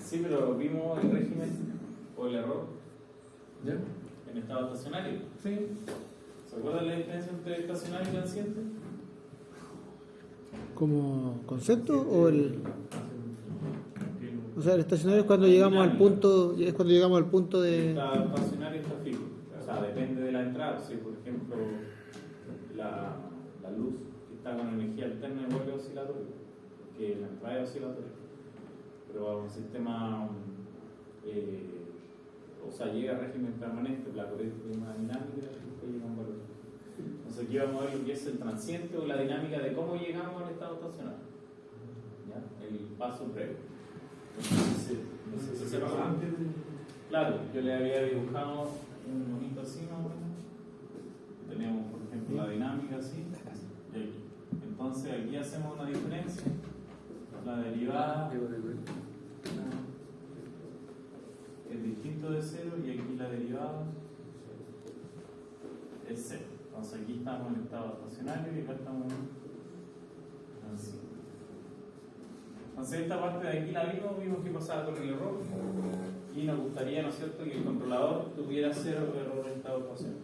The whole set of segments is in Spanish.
Sí, pero vimos el régimen o el error ¿Ya? en estado estacionario. Sí. ¿Se acuerdan la diferencia entre estacionario y transiente? ¿Como concepto o el...? O sea, el estacionario es cuando llegamos al punto, es cuando llegamos al punto de... Está estacionario y está fijo. O sea, depende de la entrada. Si, por ejemplo, la luz que está con energía alterna vuelve oscilatoria, que la entrada es oscilatoria. Pero a un sistema, o sea, llega a régimen permanente, la corriente tiene una dinámica que llega a un valor. Entonces aquí vamos a ver lo que es el transiente o la dinámica de cómo llegamos al estado estacionario. ¿Ya? El paso previo. Entonces, se pasó antes. Claro, yo le había dibujado un monito así, ¿no? Tenemos, por ejemplo, la dinámica así. Y aquí. Entonces aquí hacemos una diferencia. La derivada es distinto de cero y aquí la derivada es cero. Entonces aquí estamos en el estado estacionario y acá estamos así. Entonces esta parte de aquí la vimos que pasaba con el error y nos gustaría, ¿no es cierto?, que el controlador tuviera cero error en estado estacionario.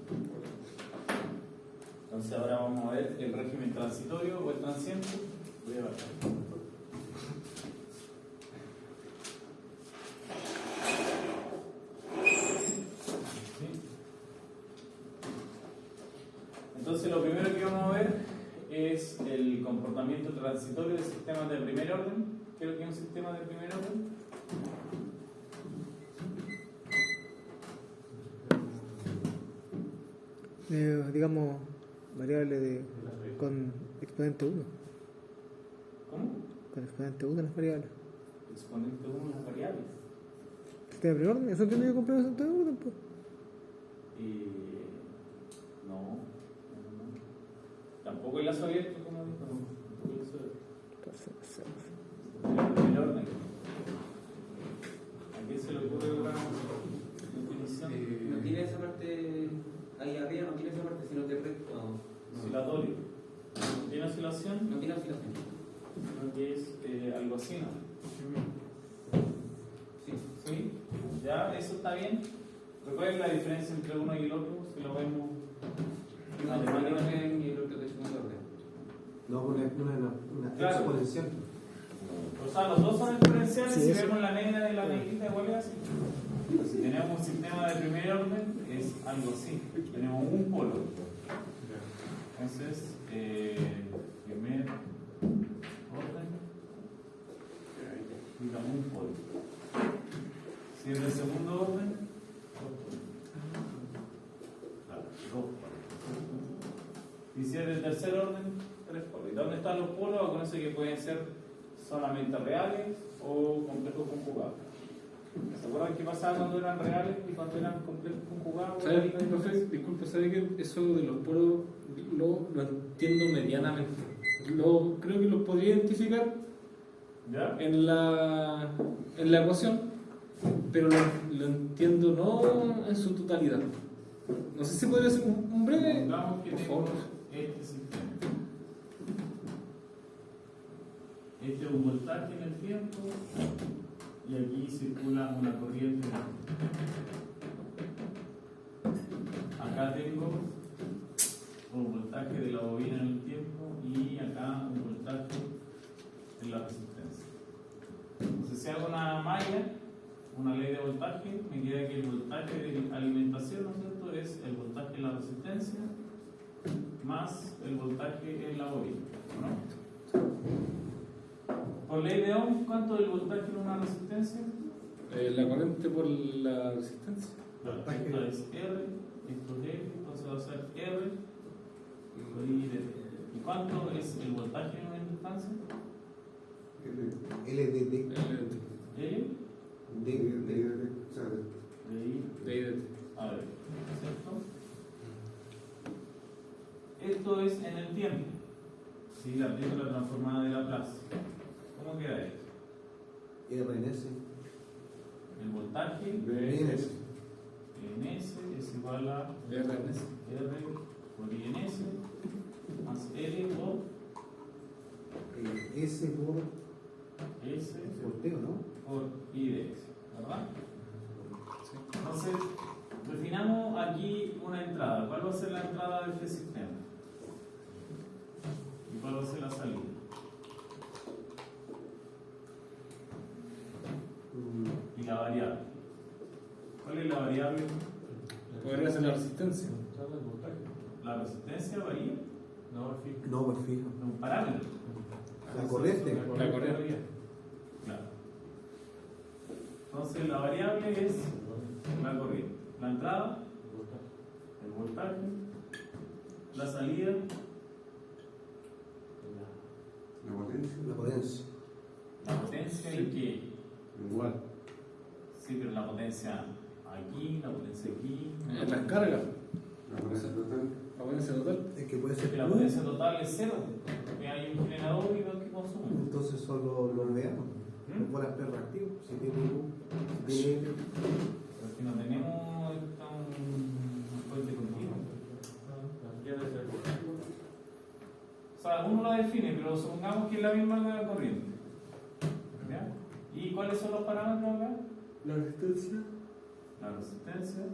Entonces ahora vamos a ver el régimen transitorio o el transiente. Voy a bajar. Entonces lo primero que vamos a ver es el comportamiento transitorio de sistemas de primer orden. ¿Qué es lo que es un sistema de primer orden? digamos, variable con exponente 1. ¿Cómo? Con exponente 1 las variables. Exponente 1 las variables. ¿Sistema de primer orden? ¿Eso tiene que complementar de orden? Pues? No. Tampoco el lazo abierto, como dijo. Primer orden. ¿A quién se le ocurre una definición? No tiene esa parte ahí arriba, no tiene esa parte, sino que recto. Oscilatorio. ¿No tiene oscilación? No tiene oscilación. Creo que es algo así, ¿no? Sí. ¿Sí? ¿Ya? ¿Eso está bien? ¿Recuerden la diferencia entre uno y el otro? Si lo vemos Uno de primer orden y el otro de segundo orden. No, una Claro. exponencial. O sea, los dos son exponenciales. Sí, si eso. vemos la negra de la negrita, igual es así. Si tenemos un sistema de primer orden, es algo así. Tenemos un polo. Entonces, primer orden, digamos un polo. Si es de segundo orden, claro, dos polos. Y si es de tercer orden, tres polos. ¿Y dónde están los polos? Acuérdense que pueden ser solamente reales o complejos conjugados. ¿Se acuerdan qué pasaba cuando eran reales y cuando eran complejos conjugados? ¿Sabes, profe? Disculpe, ¿sabe que eso de los polos lo entiendo medianamente? Creo que lo podría identificar ¿Ya? en la ecuación, pero lo entiendo no en su totalidad. No sé si podría hacer un breve. Supongamos que por tengo favor. este sistema. Este es un voltaje en el tiempo y aquí circula una corriente. Acá tengo un voltaje de la bobina en el tiempo y acá un voltaje en la resistencia. Entonces, si hago una malla, una ley de voltaje, me queda que el voltaje de alimentación, ¿no es cierto?, es el voltaje en la resistencia más el voltaje en la bobina, ¿no? Por ley de Ohm, ¿cuánto es el voltaje en una resistencia? La corriente por la resistencia. Esto es R, esto es F, entonces va a ser R y D. ¿Y cuánto es el voltaje en una inductancia? LDD. L DI. A ver, ¿cierto? Esto es en el tiempo. Si le aplico la transformada de Laplace, ¿cómo queda esto? RNS. El voltaje RNS. NS es igual a RNS. R por INS más L por S por S sorteo, ¿no? por IDS. una entrada. ¿Cuál va a ser la entrada de este sistema? ¿Y cuál va a ser la salida? Y la variable. ¿Cuál es la variable? Podría ser la resistencia. ¿La resistencia varía? No, pues fijo. Es un parámetro. La corriente. La corriente. Claro. Entonces la variable es la corriente. La entrada, el voltaje, la salida, La potencia. La potencia. la potencia y que. Igual. Sí, pero la potencia aquí, la potencia aquí. Las cargas. La potencia total. La potencia total. Es que puede Porque ser la U, potencia total es cero, porque hay un generador y dos que consumen. entonces son los veanos. Los bolas P reactivos. Si tiene U, si tiene L. Porque no tenemos una fuente continua. O sea, uno la define, pero supongamos que es la misma corriente. ¿Ya? ¿Y cuáles son los parámetros acá? La resistencia. La resistencia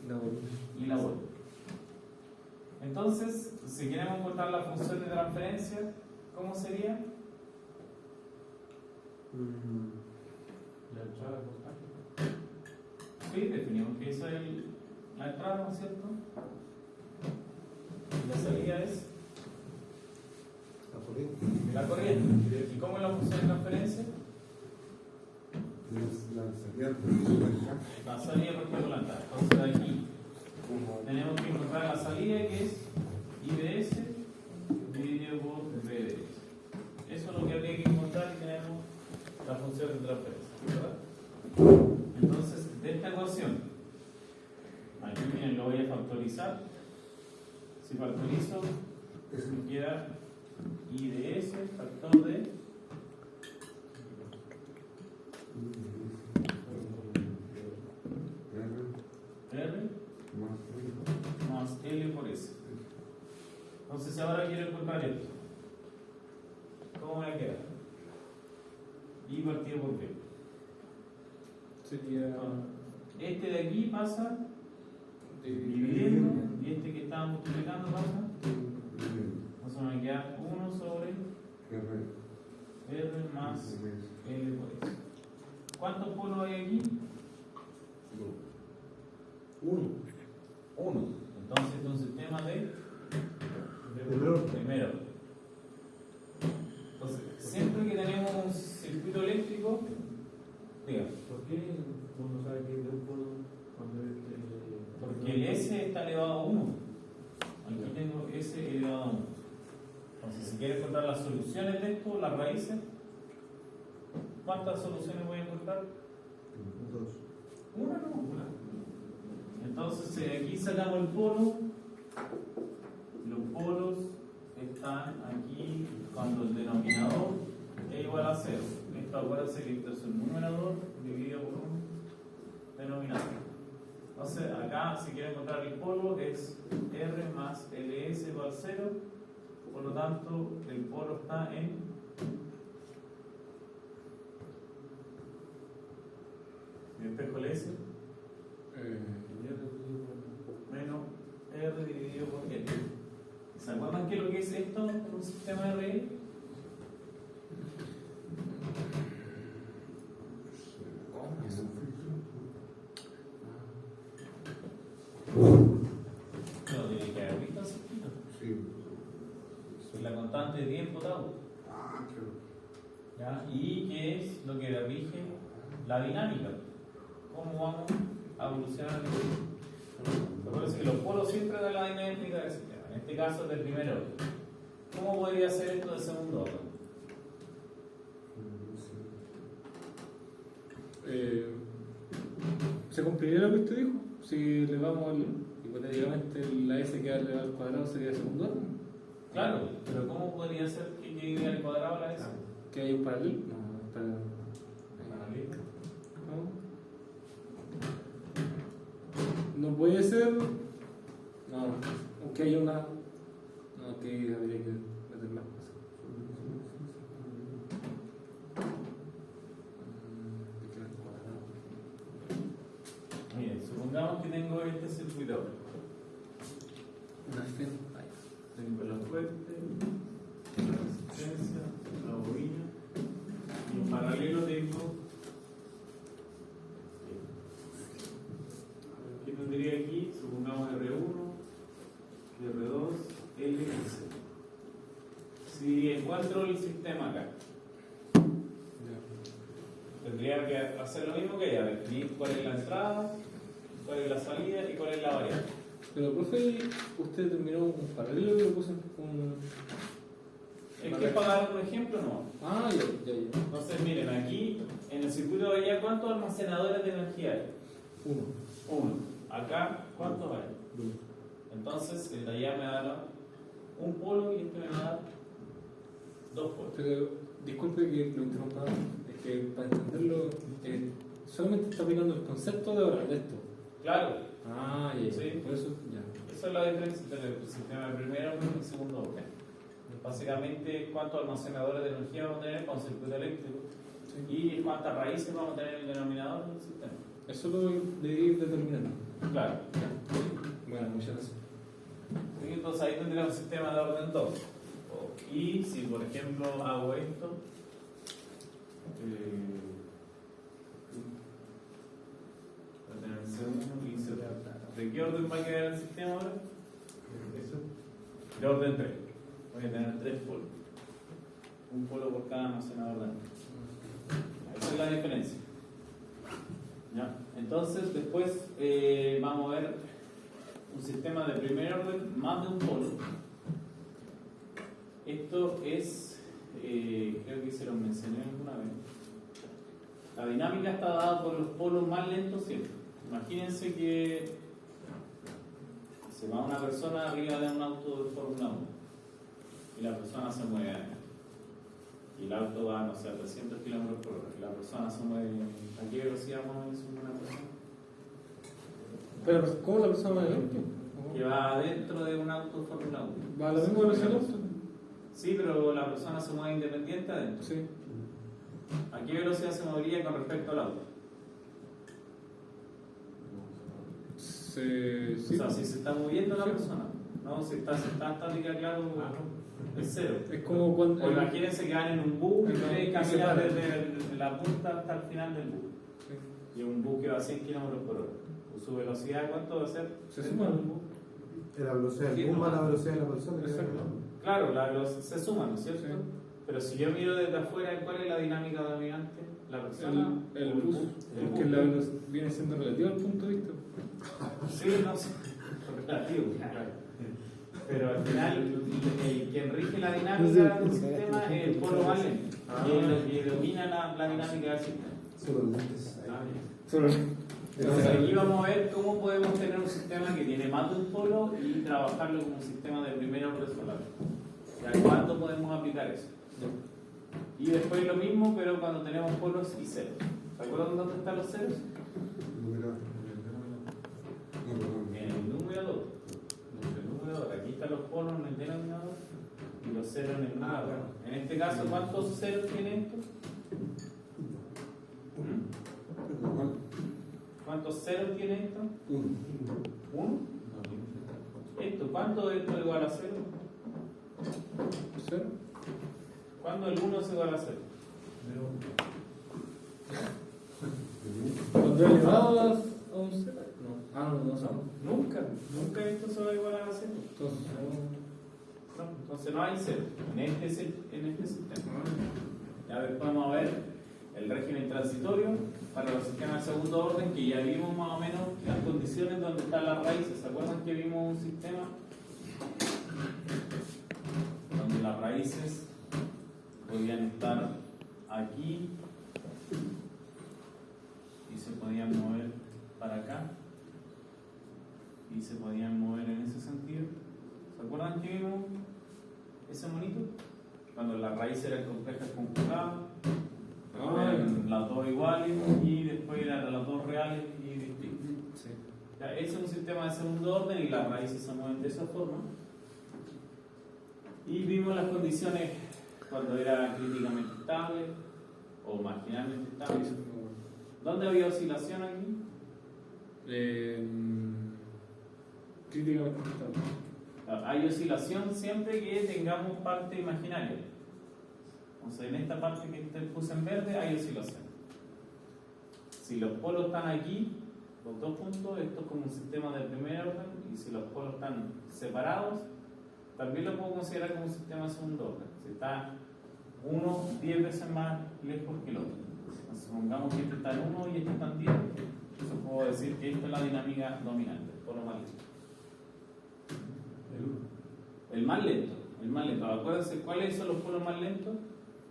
La volumen. y la vuelta. Entonces, si queremos encontrar la función de transferencia, ¿cómo sería? Sí, definimos que esa es la entrada, ¿no es cierto? Y la salida es La corriente. la corriente. ¿Y cómo es la función de transferencia? La salida. La salida por la entrada. Entonces aquí tenemos que encontrar la salida, que es IDS dividido por PDS. Eso es lo que habría que encontrar y tenemos la función de transferencia, ¿verdad? Entonces, de esta ecuación, aquí miren, lo voy a factorizar. Si factorizo, me queda IDS factor de R más L por S. Entonces, si ahora quiero encontrar esto, ¿cómo me queda? I partido por B. Sería. Este de aquí pasa dividiendo y este que estaba multiplicando pasa. Entonces me queda 1 sobre R más L por S. ¿Cuántos polos hay aquí? 1. 1. Entonces es un sistema de primero. Entonces, siempre que tenemos un circuito eléctrico, diga, ¿Por qué uno sabe que es de un polo cuando es porque el S está elevado a 1. Aquí tengo S elevado a 1. Entonces, si quieres encontrar las soluciones de esto, las raíces, ¿cuántas soluciones voy a encontrar? 2. Una, no, una. Entonces, aquí sacamos el polo. Los polos están aquí cuando el denominador es igual a 0. Esto acuérdense que esto es un numerador dividido por un denominador. Entonces, acá, si quiero encontrar el polo, es R más LS igual a 0. Por lo tanto, el polo está en despejo el S menos R dividido por L. ¿Se acuerdan qué es lo que es esto en un sistema de RL? No, tiene que haber visto así. Sí. Es la constante de tiempo tau. ¿Ya? ¿Y qué es lo que rige la dinámica? ¿Cómo vamos a evolucionar? Recuerden que los polos siempre dan la dinámica del sistema. En este caso es del primer orden. ¿Cómo podría ser esto del segundo orden? ¿Se cumpliría lo que usted dijo? Si le vamos hipotéticamente la S que elevado al cuadrado sería segundo orden. Claro, pero ¿cómo podría ser que llegue al cuadrado a la S? ¿Que hay un paralelo? No, no puede ser. No, aunque haya una. No, que habría que meter más cosas. Miren, supongamos que tengo este circuito. Una FEN. Tengo la fuente, la resistencia, la bobina. Y en paralelo tengo. ¿Qué tendría aquí? Supongamos R1, R2, L y C. Si encuentro el sistema acá, tendría que hacer lo mismo que ella, definir cuál es la entrada, cuál es la salida y cuál es la variable. Pero, profe, usted terminó un paralelo y lo puso un. Es que para dar un ejemplo, no. Ah, ya. Entonces, miren, aquí en el circuito de allá, ¿cuántos almacenadores de energía hay? Uno. Uno. Acá, ¿cuántos hay? Dos. Entonces, el de allá me da un polo y este me da dos polos. Pero, disculpe que lo interrumpa, es que para entenderlo, solamente está aplicando el concepto de ahora, de esto. Claro, Ah, ya. Sí. Por eso, ya. esa es la diferencia entre el sistema de primer orden y segundo orden. Básicamente, cuántos almacenadores de energía vamos a tener con circuito eléctrico y cuántas raíces vamos a tener en el denominador del sistema. Eso lo debería ir determinando. Claro. Bueno, muchas gracias. Y entonces ahí tendría un sistema de orden 2. Y si, por ejemplo, hago esto, voy a tener C1 y C2. ¿De qué orden va a quedar el sistema ahora? De orden 3. Voy a tener 3 polos. Un polo por cada almacenador de energía. Esa es la diferencia. ¿Ya? Entonces, después vamos a ver un sistema de primer orden más de un polo. Esto es, creo que se lo mencioné alguna vez. La dinámica está dada por los polos más lentos siempre. Imagínense que se va una persona arriba de un auto de Fórmula 1 y la persona se mueve y el auto va, no sé, a 300 km por hora y la persona se mueve ¿a qué velocidad más o menos sube una persona? Pero, ¿cómo la persona va adelante? Que va adentro de un auto de Fórmula 1. ¿Va a la misma velocidad del auto? Sí, pero la persona se mueve independiente adentro. Sí. ¿A qué velocidad se movería con respecto al auto? Sí. O sea, si se está moviendo la persona, no, si está estática, claro, es cero. Es como cuando. O imagínense que van en un bus y se caminan para. desde la punta hasta el final del bus. Y un bus que va a 100 km por hora. ¿Su velocidad cuánto va a ser? Se suman. La velocidad del bus más la velocidad de la persona. Exacto. Claro, se suman, ¿no es cierto? Sí. Pero si yo miro desde afuera, ¿cuál es la dinámica dominante? ¿La persona? El o bus. El Que bus. viene siendo relativo al punto de vista. Sí, no sé. Relativo, claro. Pero al final, el que rige la dinámica del sistema es el polo más lento. Y el que domina la dinámica del sistema. Solo lentes. Entonces aquí vamos a ver cómo podemos tener un sistema que tiene más de un polo y trabajarlo como un sistema de primer orden solar. ¿Ya? ¿Cuándo podemos aplicar eso? Y después lo mismo, pero cuando tenemos polos y ceros. ¿Se acuerdan dónde están los ceros? En el numerador. Aquí están los polos en el denominador y los ceros en el numerador. En este caso, ¿cuántos ceros tiene esto? ¿Cuántos ceros tiene esto? ¿Uno? ¿Esto? ¿Cuánto esto es igual a cero? ¿Cero? ¿Cuándo el 1 es igual a 0? Cuando elevado a un cero. No. No. Nunca esto se va a igualar a 0. Entonces, Entonces no hay 0 en este sistema. Ya después vamos a ver el régimen transitorio para los sistemas de segundo orden, que ya vimos más o menos las condiciones donde están las raíces. ¿Se acuerdan que vimos un sistema donde las raíces podían estar aquí y se podían mover para acá y se podían mover en ese sentido? ¿Se acuerdan que vimos ese monito? Cuando las raíces eran complejas conjugadas, eran las dos iguales y después eran las dos reales y distintas. sí. Ya, ese es un sistema de segundo orden y las raíces se mueven de esa forma. Y vimos las condiciones cuando era críticamente estable o marginalmente estable. ¿Dónde había oscilación aquí? Críticamente estable. Hay oscilación siempre que tengamos parte imaginaria. Entonces, en esta parte que te puse en verde hay oscilación. Si los polos están aquí, los dos puntos, esto es como un sistema de primer orden, y si los polos están separados, también lo puedo considerar como un sistema de segundo orden. Si está uno 10 veces más lejos que el otro. Entonces, supongamos que este está en 1 y este está en 10, entonces puedo decir que esta es la dinámica dominante, el polo más lento. El más lento, el más lento. Acuérdense cuáles son los polos más lentos.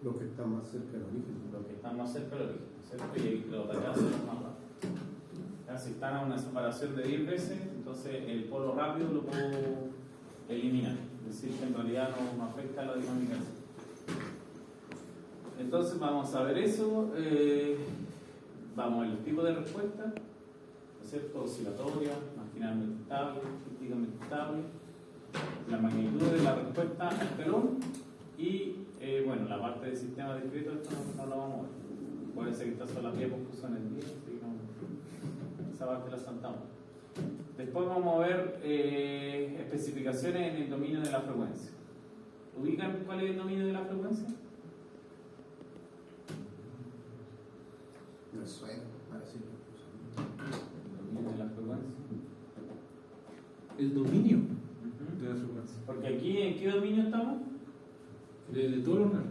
Los que están más cerca del origen. Los que están más cerca del origen, ¿cierto? Y los de acá son los más rápidos. Ya, si están a una separación de 10 veces, entonces el polo rápido lo puedo eliminar. Es decir, que en realidad no afecta a la dinámica. Entonces vamos a ver eso. Vamos a ver los tipos de respuesta, ¿no es cierto? Oscilatoria, marginalmente estable, críticamente estable, la magnitud de la respuesta al telón y bueno, la parte del sistema discreto, esto no lo vamos a ver. Puede ser que estas son las diapos que usan el día, así que no, esa parte la saltamos. Después vamos a ver especificaciones en el dominio de la frecuencia. ¿Ubican cuál es el dominio de la frecuencia? Me suena, parece. El dominio de la frecuencia. El dominio Ujú. de la frecuencia. Porque aquí, ¿en qué dominio estamos? De todo lo real.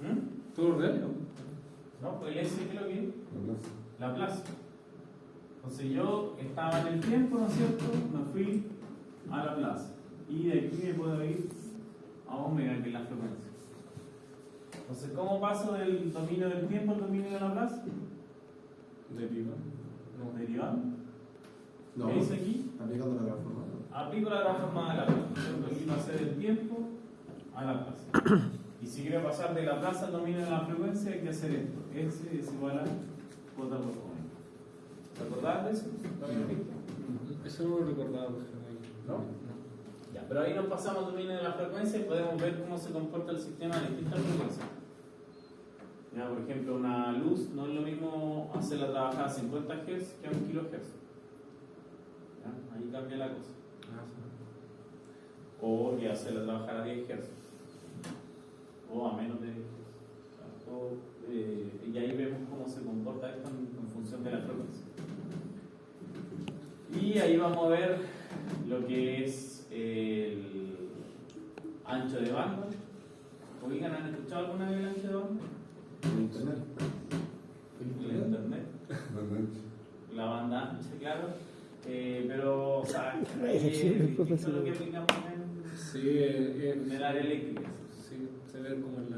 ¿Mm? ¿Todo lo real? No, pues el S, ¿qué es lo que es? La plaza. Entonces yo estaba en el tiempo, ¿no es cierto? Me fui a la plaza. Y de aquí me puedo ir a omega, que es la frecuencia. Entonces, ¿cómo paso del dominio del tiempo al dominio de la plaza? Derivado. No, derivando. No, ¿Qué dice aquí? aplicando la transformadora. Aplico la transformada de la plaza. Entonces, aquí pasé del tiempo a la plaza. Y si quiero pasar de la plaza al dominio de la frecuencia, hay que hacer esto. S es igual a cuota por omega. ¿Te acordás de eso? ¿Lo habías visto? Eso no lo recordaba. ¿No? Ya, pero ahí nos pasamos al dominio de la frecuencia y podemos ver cómo se comporta el sistema en distintas frecuencias. Ya, por ejemplo, una luz no es lo mismo hacerla trabajar a 50 Hz que a 1 kHz. ¿Ya? Ahí cambia la cosa. O que hacerla trabajar a 10 Hz. O a menos de 10 Hz. Y ahí vemos cómo se comporta esto en función de la frecuencia. Y ahí vamos a ver lo que es el ancho de banda. ¿Ubican, han escuchado alguna vez el ancho de banda? El internet. El internet. La banda ancha, claro. Pero, o sea, es distinto lo que aplicamos en el área eléctrica. Sí, se ve como en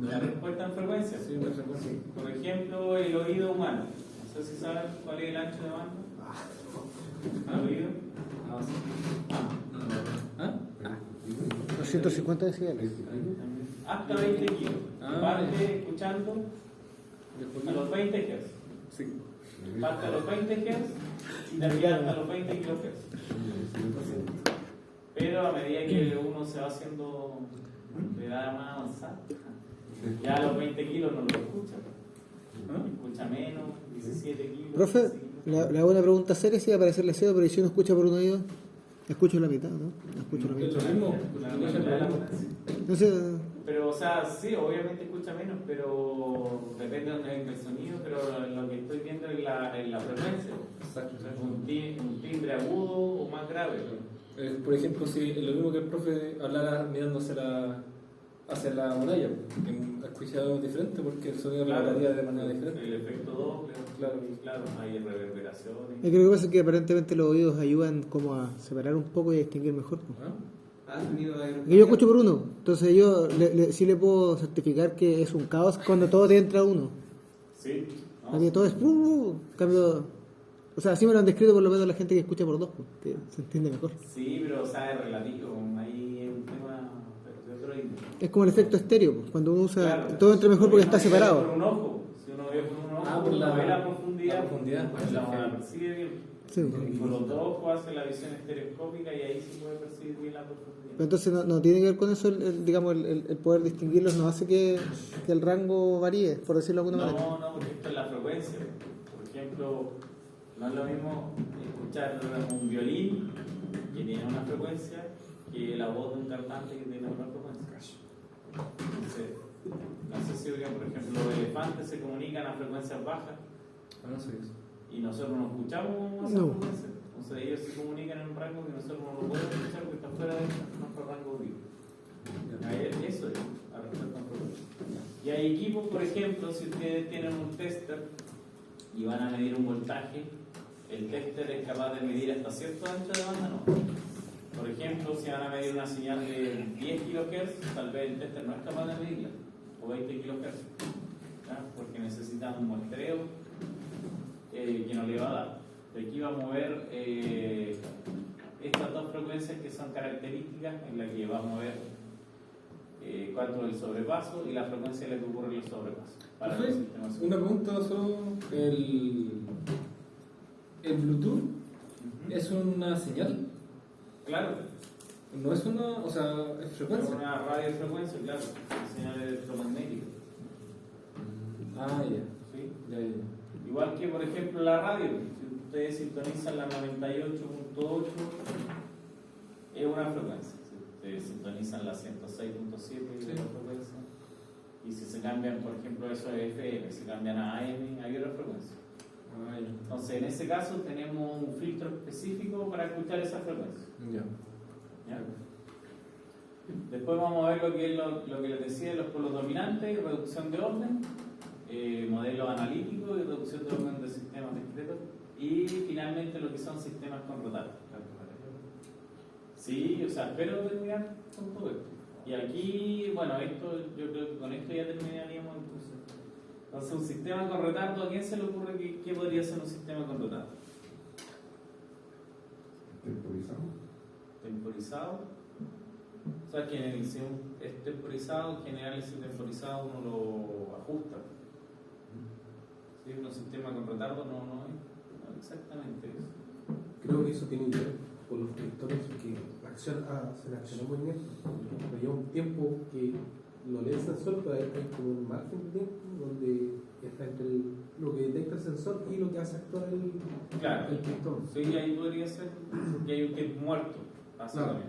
La respuesta en frecuencia. Sí, la frecuencia. Por ejemplo, el oído humano. No sé si saben cuál es el ancho de banda. ¿El oído? ¿Ah? 250 decibeles. Hasta 20 kilos. Ah, Parte escuchando a los 20 Hz. Sí. Parte a los 20 Hz y termina hasta los 20 kHz. Pero a medida que uno se va haciendo de edad más avanzada, ya a los 20 kilos no lo escucha. Escucha menos, 17 kilos. Profe, 15 kilos. le hago una pregunta seria, si va a parecerle serio, pero si uno escucha por un oído, escucho la mitad, ¿no? Escucho la Es mitad. lo mismo. La mitad de la potencia. Entonces, Pero, o sea, sí, obviamente escucha menos, pero depende de dónde venga el sonido, pero lo que estoy viendo es la frecuencia. Exacto. O sea, un timbre agudo o más grave. Por ejemplo, si es lo mismo que el profe hablara mirando hacia la muralla, en escuchado es diferente porque el sonido resonaría de manera diferente. El efecto doble, Claro. hay reverberaciones. yo creo que pasa es que aparentemente los oídos ayudan como a separar un poco y a distinguir mejor. ¿No? ¿Ah? Ah, sonido de Que yo escucho por uno, entonces yo sí le puedo certificar que es un caos cuando todo te entra a uno. Sí, ¿no? Aquí todo es cambio, o sea, así me lo han descrito por lo menos la gente que escucha por dos, pues, que se entiende mejor. Sí, pero o sea, es relativo, ahí es un tema de otro índole. Es como el efecto estéreo, pues, cuando uno usa, Claro, todo entra mejor porque está si uno ve separado. Por un ojo, si uno ve por un ojo, Por uno ve la profundidad, la profundidad, pues la percibe bien. Sí. Y con los dos ojos hace la visión estereoscópica y ahí sí puede percibir bien la profundidad. Pero entonces no tiene que ver con eso, digamos, el poder distinguirlos no hace que el rango varíe, por decirlo de alguna manera. No, porque esto es la frecuencia. Por ejemplo, No es lo mismo escuchar un violín que tiene una frecuencia que la voz de un cantante que tiene otra frecuencia. Entonces, no sé si, por ejemplo, los elefantes se comunican a frecuencias bajas No sé eso. y nosotros no escuchamos a esa frecuencia. Entonces ellos se comunican en un rango que nosotros no lo podemos escuchar porque está fuera de nuestro rango vivo. Eso es, a respecto a frecuencia. Y hay equipos, por ejemplo, si ustedes tienen un tester y van a medir un voltaje, el tester es capaz de medir hasta cierto ancho de banda, no. Por ejemplo, si van a medir una señal de 10 kHz, tal vez el tester no es capaz de medirla, o 20 kHz, ¿ya? Porque necesita un muestreo que no le va a dar. Aquí va a mover estas dos frecuencias que son características, en la que va a mover cuánto es el sobrepaso y la frecuencia en la que ocurre el sobrepaso. Para los sistemas. Una pregunta solo. ¿El Bluetooth es una señal? Claro. No es una, o sea, es frecuencia. Es una radiofrecuencia, claro, señal electromagnética. Ah, ya. ¿Sí? Ya. Igual que, por ejemplo, la radio. Si ustedes sintonizan la 98.8, es una frecuencia. Si ustedes sintonizan la 106.7, es otra frecuencia. Y si se cambian, por ejemplo, eso es FM, se cambian a AM, hay otra frecuencia. Ah, ya. Entonces, en ese caso, tenemos un filtro específico para escuchar esa frecuencia. Ya. ¿Ya? Después vamos a ver lo que es lo que les decía de los polos dominantes, reducción de orden, modelo analítico y reducción de orden de sistemas discretos, y finalmente lo que son sistemas con rotario. Sí, o sea, espero terminar con todo esto. Y aquí, bueno, esto, yo creo que con esto ya terminaríamos el curso. Entonces, un sistema con retardo, ¿a quién se le ocurre que podría ser un sistema con retardo? Temporizado. Temporizado. O sea, que si es temporizado, en general ese temporizado uno lo ajusta. ¿Sí? Un sistema con retardo no es exactamente eso. Creo que eso tiene que ver con los predictores que se reaccionó muy bien. Pero lleva un tiempo que lo lee el sensor, pero hay como un margen de tiempo donde está entre lo que detecta el sensor y lo que hace actuar Claro. el predictor. Sí, ahí podría ser que hay un tiempo muerto, básicamente,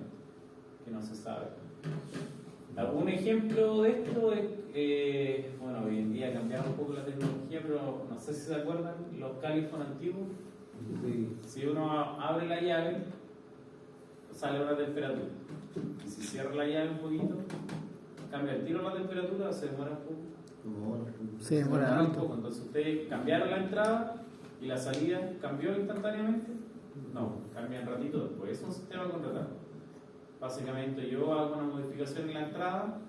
que no se sabe. Un ejemplo de esto es, bueno, hoy en día ha cambiado un poco la tecnología, pero no sé si se acuerdan, los califón antiguos. Si uno abre la llave, sale una temperatura. Y si cierra la llave un poquito, cambia el tiro la temperatura, se demora un poco. Se demora un poco. Entonces ustedes cambiaron la entrada y la salida cambió instantáneamente. No, cambia un ratito después. Es un sistema con retardo. Básicamente yo hago una modificación en la entrada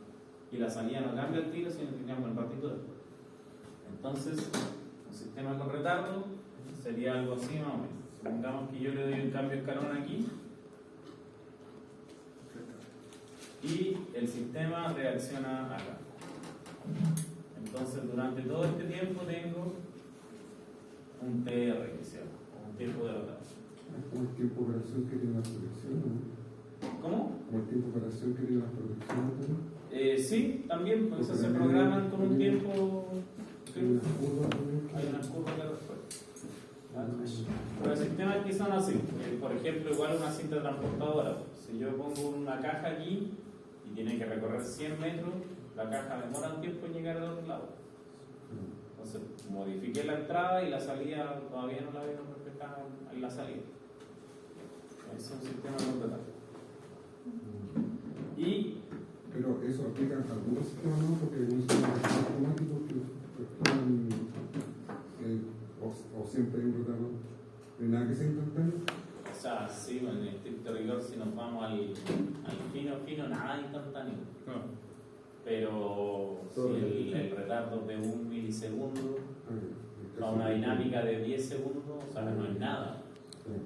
y la salida no cambia el tiro, sino que cambia un ratito después. Entonces, un sistema con retardo sería algo así más o menos. Supongamos que yo le doy un cambio de escalón aquí y el sistema reacciona acá. Entonces, durante todo este tiempo tengo un TR que se llama, o un tiempo de retardo. Como el tiempo de operación que tiene la protección, ¿no? ¿Cómo? Como el tiempo de operación que tiene la protección, ¿no? Sí, también, pues se programan con un tiempo. Hay unas curvas también. Hay unas curvas de respuesta. Pero sistemas que son así, por ejemplo, igual una cinta transportadora. Si yo pongo una caja aquí y tiene que recorrer 100 metros, la caja demora un tiempo en llegar al otro lado. Entonces, modifiqué la entrada y la salida todavía no la veo reflejada en la salida. Es un sistema completo. Pero eso aplica a algunos sistemas, ¿no? Porque algunos sistemas automáticos que están, o siempre hay un retardo. No hay nada que sea instantáneo. O sea, sí, en estricto rigor, si nos vamos al fino, nada instantáneo. Pero si el retardo de 1 milisegundo para una dinámica de 10 segundos, o sea, no es nada.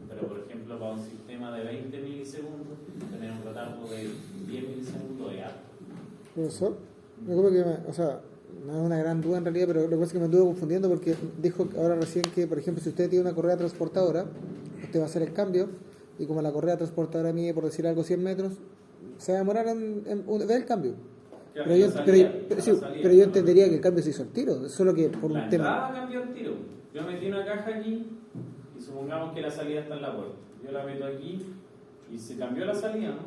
Pero, por ejemplo, para un sistema de 20 milisegundos, tener un retardo de 10 milisegundos es alto. Profesor, me acuerdo que, o sea, no es una gran duda en realidad, pero lo que pasa es que me anduve confundiendo porque dijo ahora recién que, por ejemplo, si usted tiene una correa transportadora, usted va a hacer el cambio y como la correa transportadora mide, por decir algo, 100 metros, se va a demorar en ver el cambio. Pero yo entendería que el cambio se hizo al tiro, solo que por la un tema. entrada cambió el tiro. Yo metí una caja aquí y Supongamos que la salida está en la puerta. Yo la meto aquí y se cambió la salida, ¿no?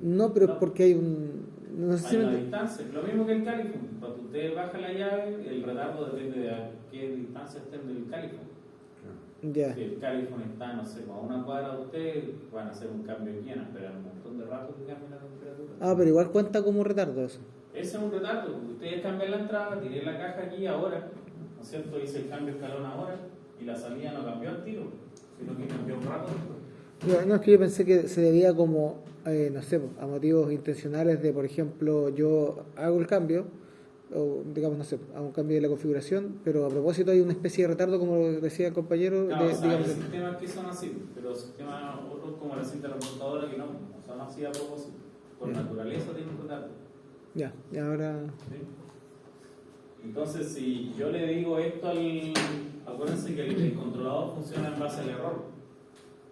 No, pero No. porque hay un... No sé si Hay una me- distancia. Lo mismo que el califón. Cuando usted baja la llave, el retardo depende de a qué distancia estén del califón. Ya. Si el califón está, no sé, a una cuadra de usted, van a hacer un cambio aquí, van a esperar un montón de rato que cambie la temperatura. Ah, pero igual cuenta como retardo eso. Ese es un retardo. Ustedes cambian la entrada, tiré la caja aquí ahora, ¿no es cierto? Hice el cambio escalón ahora y la salida no cambió al tiro, sino que cambió un rato después. No, es que yo pensé que se debía como, no sé, a motivos intencionales de, por ejemplo, yo hago el cambio, o digamos, no sé, hago un cambio de la configuración, pero a propósito hay una especie de retardo, como decía el compañero, Claro, de, o sea, hay digamos, sistemas que son así, pero sistemas otros como la cinta transportadora que no son así a propósito. Por naturaleza tienen un retardo. ya, y ahora, ¿Sí? Entonces, si yo le digo esto acuérdense que el controlador funciona en base al error.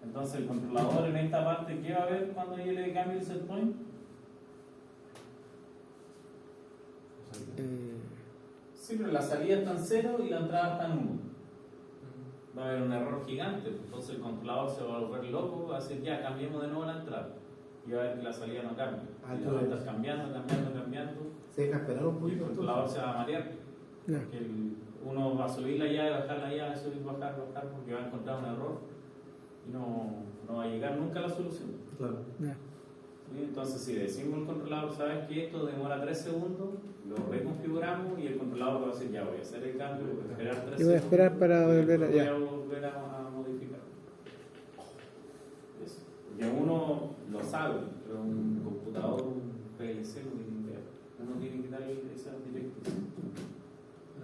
Entonces, el controlador en esta parte, ¿qué va a ver cuando yo le cambie el set point? Sí, pero la salida está en 0 y la entrada está en 1. Va a haber un error gigante. Entonces, el controlador se va a volver loco, va a decir, ya, cambiemos de nuevo la entrada. Y va a ver que la salida no cambia. Ah, Y claro. va a estar cambiando. Se deja esperar un Y el poquito. controlador se va a marear. ya, Porque uno va a subir la llave, bajar la llave, subir, bajar, porque va a encontrar un error y no va a llegar nunca a la solución. Claro. ya. ¿Sí? Entonces, si decimos al controlador, sabes que esto demora 3 segundos, lo reconfiguramos y el controlador va a decir, ya voy a hacer el cambio, voy a esperar 3 segundos. Y voy a esperar para y volver a- voy ya. a volver a modificar. Eso. Porque uno lo sabe, pero un computador, un PLC no tiene idea. Uno tiene que darle esa directriz.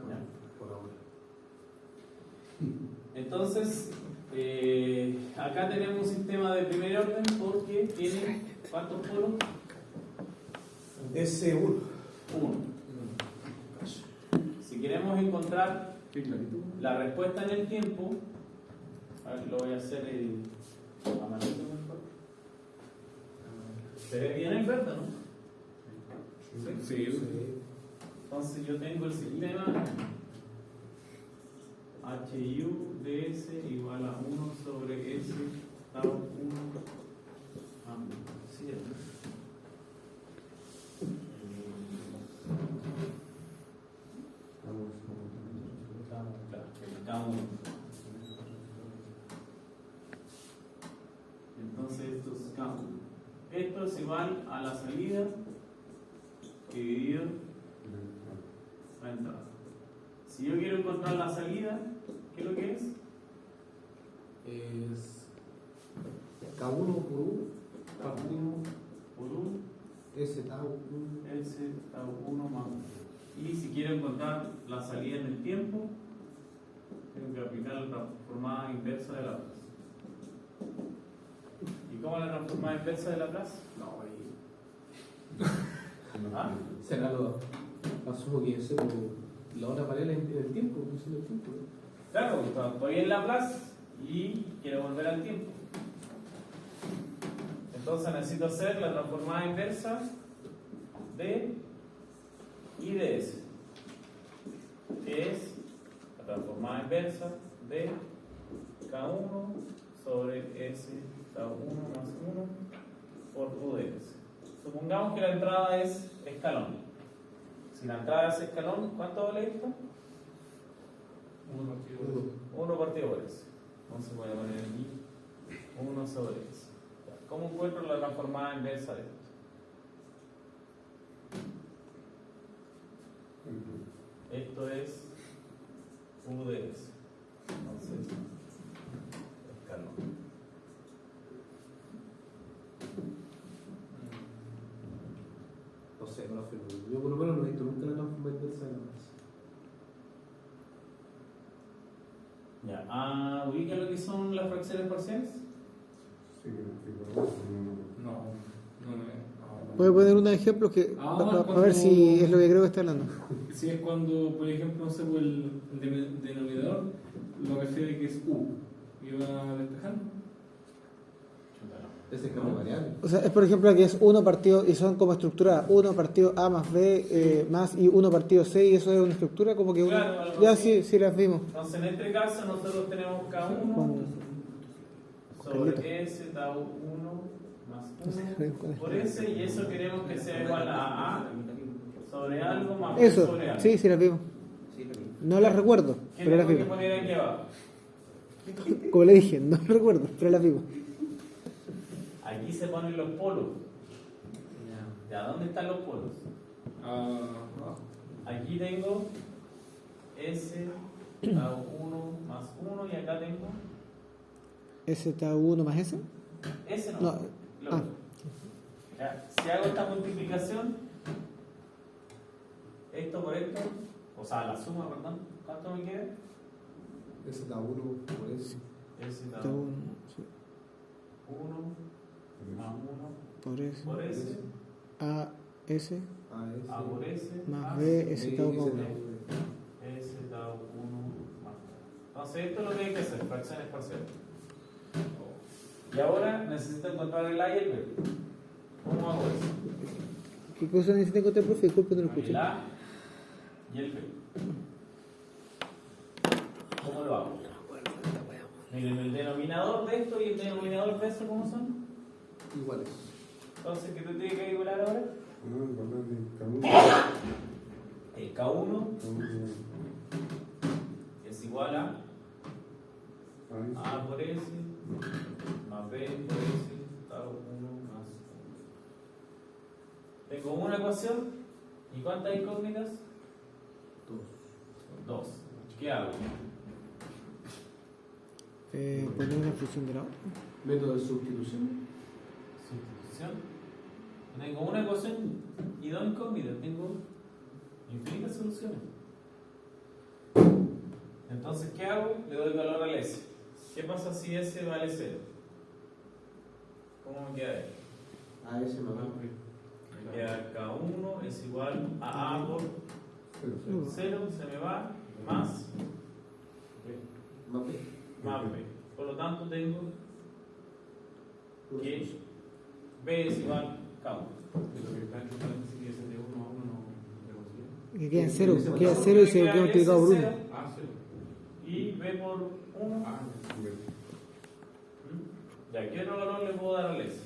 Ya. Por ahora. Entonces, acá tenemos un sistema de primer orden porque tiene ¿cuántos polos? S1. 1. Si queremos encontrar la respuesta en el tiempo, a ver, lo voy a hacer a manito mejor. Se ve bien el verde, ¿no? Sí. Entonces yo tengo el sistema HU ds igual a 1 sobre S tau 1 7. Entonces esto es igual a la salida dividido la entrada. Si yo quiero encontrar la salida, ¿qué es lo que es? Es K1 por 1, K1 Por 1, S tau 1. S tau 1 más 1. Y si quiero encontrar la salida en el tiempo, tengo que aplicar la transformada inversa de Laplace. ¿Y cómo es la transformada inversa de Laplace? No, ahí. ¿Ah? Será lo. Asumo que es la otra paralela en el tiempo, en el tiempo. Claro, estoy en Laplace y quiero volver al tiempo. Entonces necesito hacer la transformada inversa de I de S, que es la transformada inversa de K1 sobre S tau 1 más 1 por U de S. Supongamos que la entrada es escalón. Si la entrada es escalón, ¿cuánto vale esto? 1 partido por S. Entonces voy a poner aquí 1 sobre S. ¿Cómo encuentro la transformada inversa de esto? Esto es U de S. Entonces, escalón. No sé, no lo afirmo. Yo por lo menos no he visto nunca la transformación inversa de la masa. Ya. ¿Ubica lo que son las fracciones parciales? Sí, pero No. Voy a poner unos ejemplos que, a ver si es lo que creo que está hablando. Si es cuando, por ejemplo, no sé, pues, el denominador lo refiere que es U y va despejando. Chuta, no. Ese es cambio variable. O sea, es por ejemplo que es 1 partido, y son como estructura 1 partido A más B más y 1 partido C, y eso es una estructura como que uno. Claro, algo Ya así. sí las vimos. Entonces, en este caso, nosotros tenemos K1 Cuando- sobre S, tau 1 más 1 por S, y eso queremos que sea igual a A sobre algo más B Eso, sobre algo. sí las vimos. Sí, lo vi. No las recuerdo, ¿Qué pero las tengo que vimos. poner aquí abajo? Como le dije, no las recuerdo, pero las vimos. Aquí se ponen los polos. ¿Ya dónde están los polos? Aquí tengo S, tau 1 más 1, y acá tengo ¿Ese está 1 más S? S, No, no. Lo otro. Ya, si hago esta multiplicación, esto por esto, o sea, la suma, perdón, ¿cuánto me queda? Ese da 1 por eso. S Está tau 1 sí, 1 más 1 por S. por S, A, S A, ese. A por S, más B, S está 1. S tau 1 más. Entonces, esto es lo que hay que hacer, fracciones parciales. Y ahora necesito encontrar el A y el B. ¿Cómo hago eso? ¿Qué cosa necesita encontrar, profe? Disculpe, no lo escuché. El A y el B. ¿Cómo lo hago? Miren, el denominador de esto y el denominador de eso, ¿cómo son? Iguales. Entonces, ¿qué te tiene que calcular ahora? El K1 es igual a A por S más B por S, tau 1 más 1. Tengo una ecuación, ¿y cuántas incógnitas? 2. ¿Qué hago? Poner una función de la otra. Método de sustitución. Sustitución. Tengo una ecuación y 2 incógnitas. Tengo infinitas soluciones. Entonces, ¿qué hago? Le doy valor al S. ¿Qué pasa si S vale 0? ¿Cómo me queda ahí? A, ese más Me queda K1 es igual a A por 0, se me va, más más B. más B. Por lo tanto, tengo que B es igual a K1. Que queda en 0, queda en 0 y se queda multiplicado por 1. Y B por 1. Ya, ¿qué otro valor le puedo dar al S?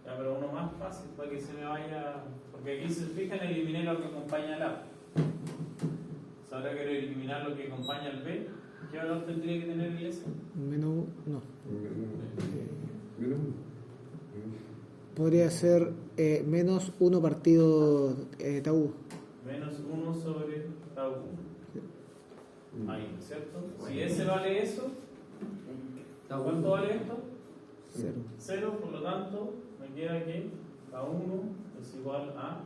Ya, pero uno más fácil para que se me vaya. Porque aquí, si se fijan, eliminé lo que acompaña al A. Si ahora quiero eliminar lo que acompaña al B, ¿qué valor tendría que tener el S? Menos 1, no. Podría ser menos 1 partido tau. Menos 1 sobre tau 1. Ahí, ¿cierto? Si S vale eso, ¿cuánto vale esto? 0. 0, por lo tanto, me queda que K1 es igual a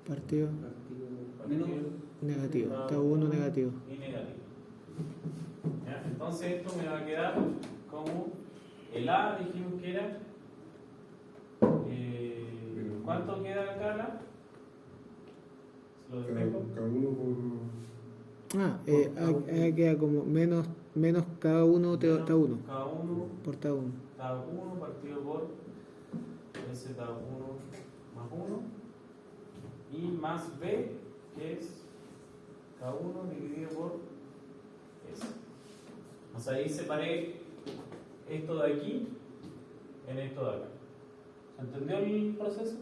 Partido partido negativo. Tau 1 negativo. y negativo. ¿Ya? Entonces esto me va a quedar como el A, dijimos que era. ¿Cuánto queda acá la? ¿Se lo despejo? Cada uno por. Queda como menos cada uno tau 1. K1 Por tau 1. tau 1 partido por S tau 1 más 1 y más B, que es K1 dividido por S. O sea, ahí separé esto de aquí en esto de acá. ¿Se entendió el proceso?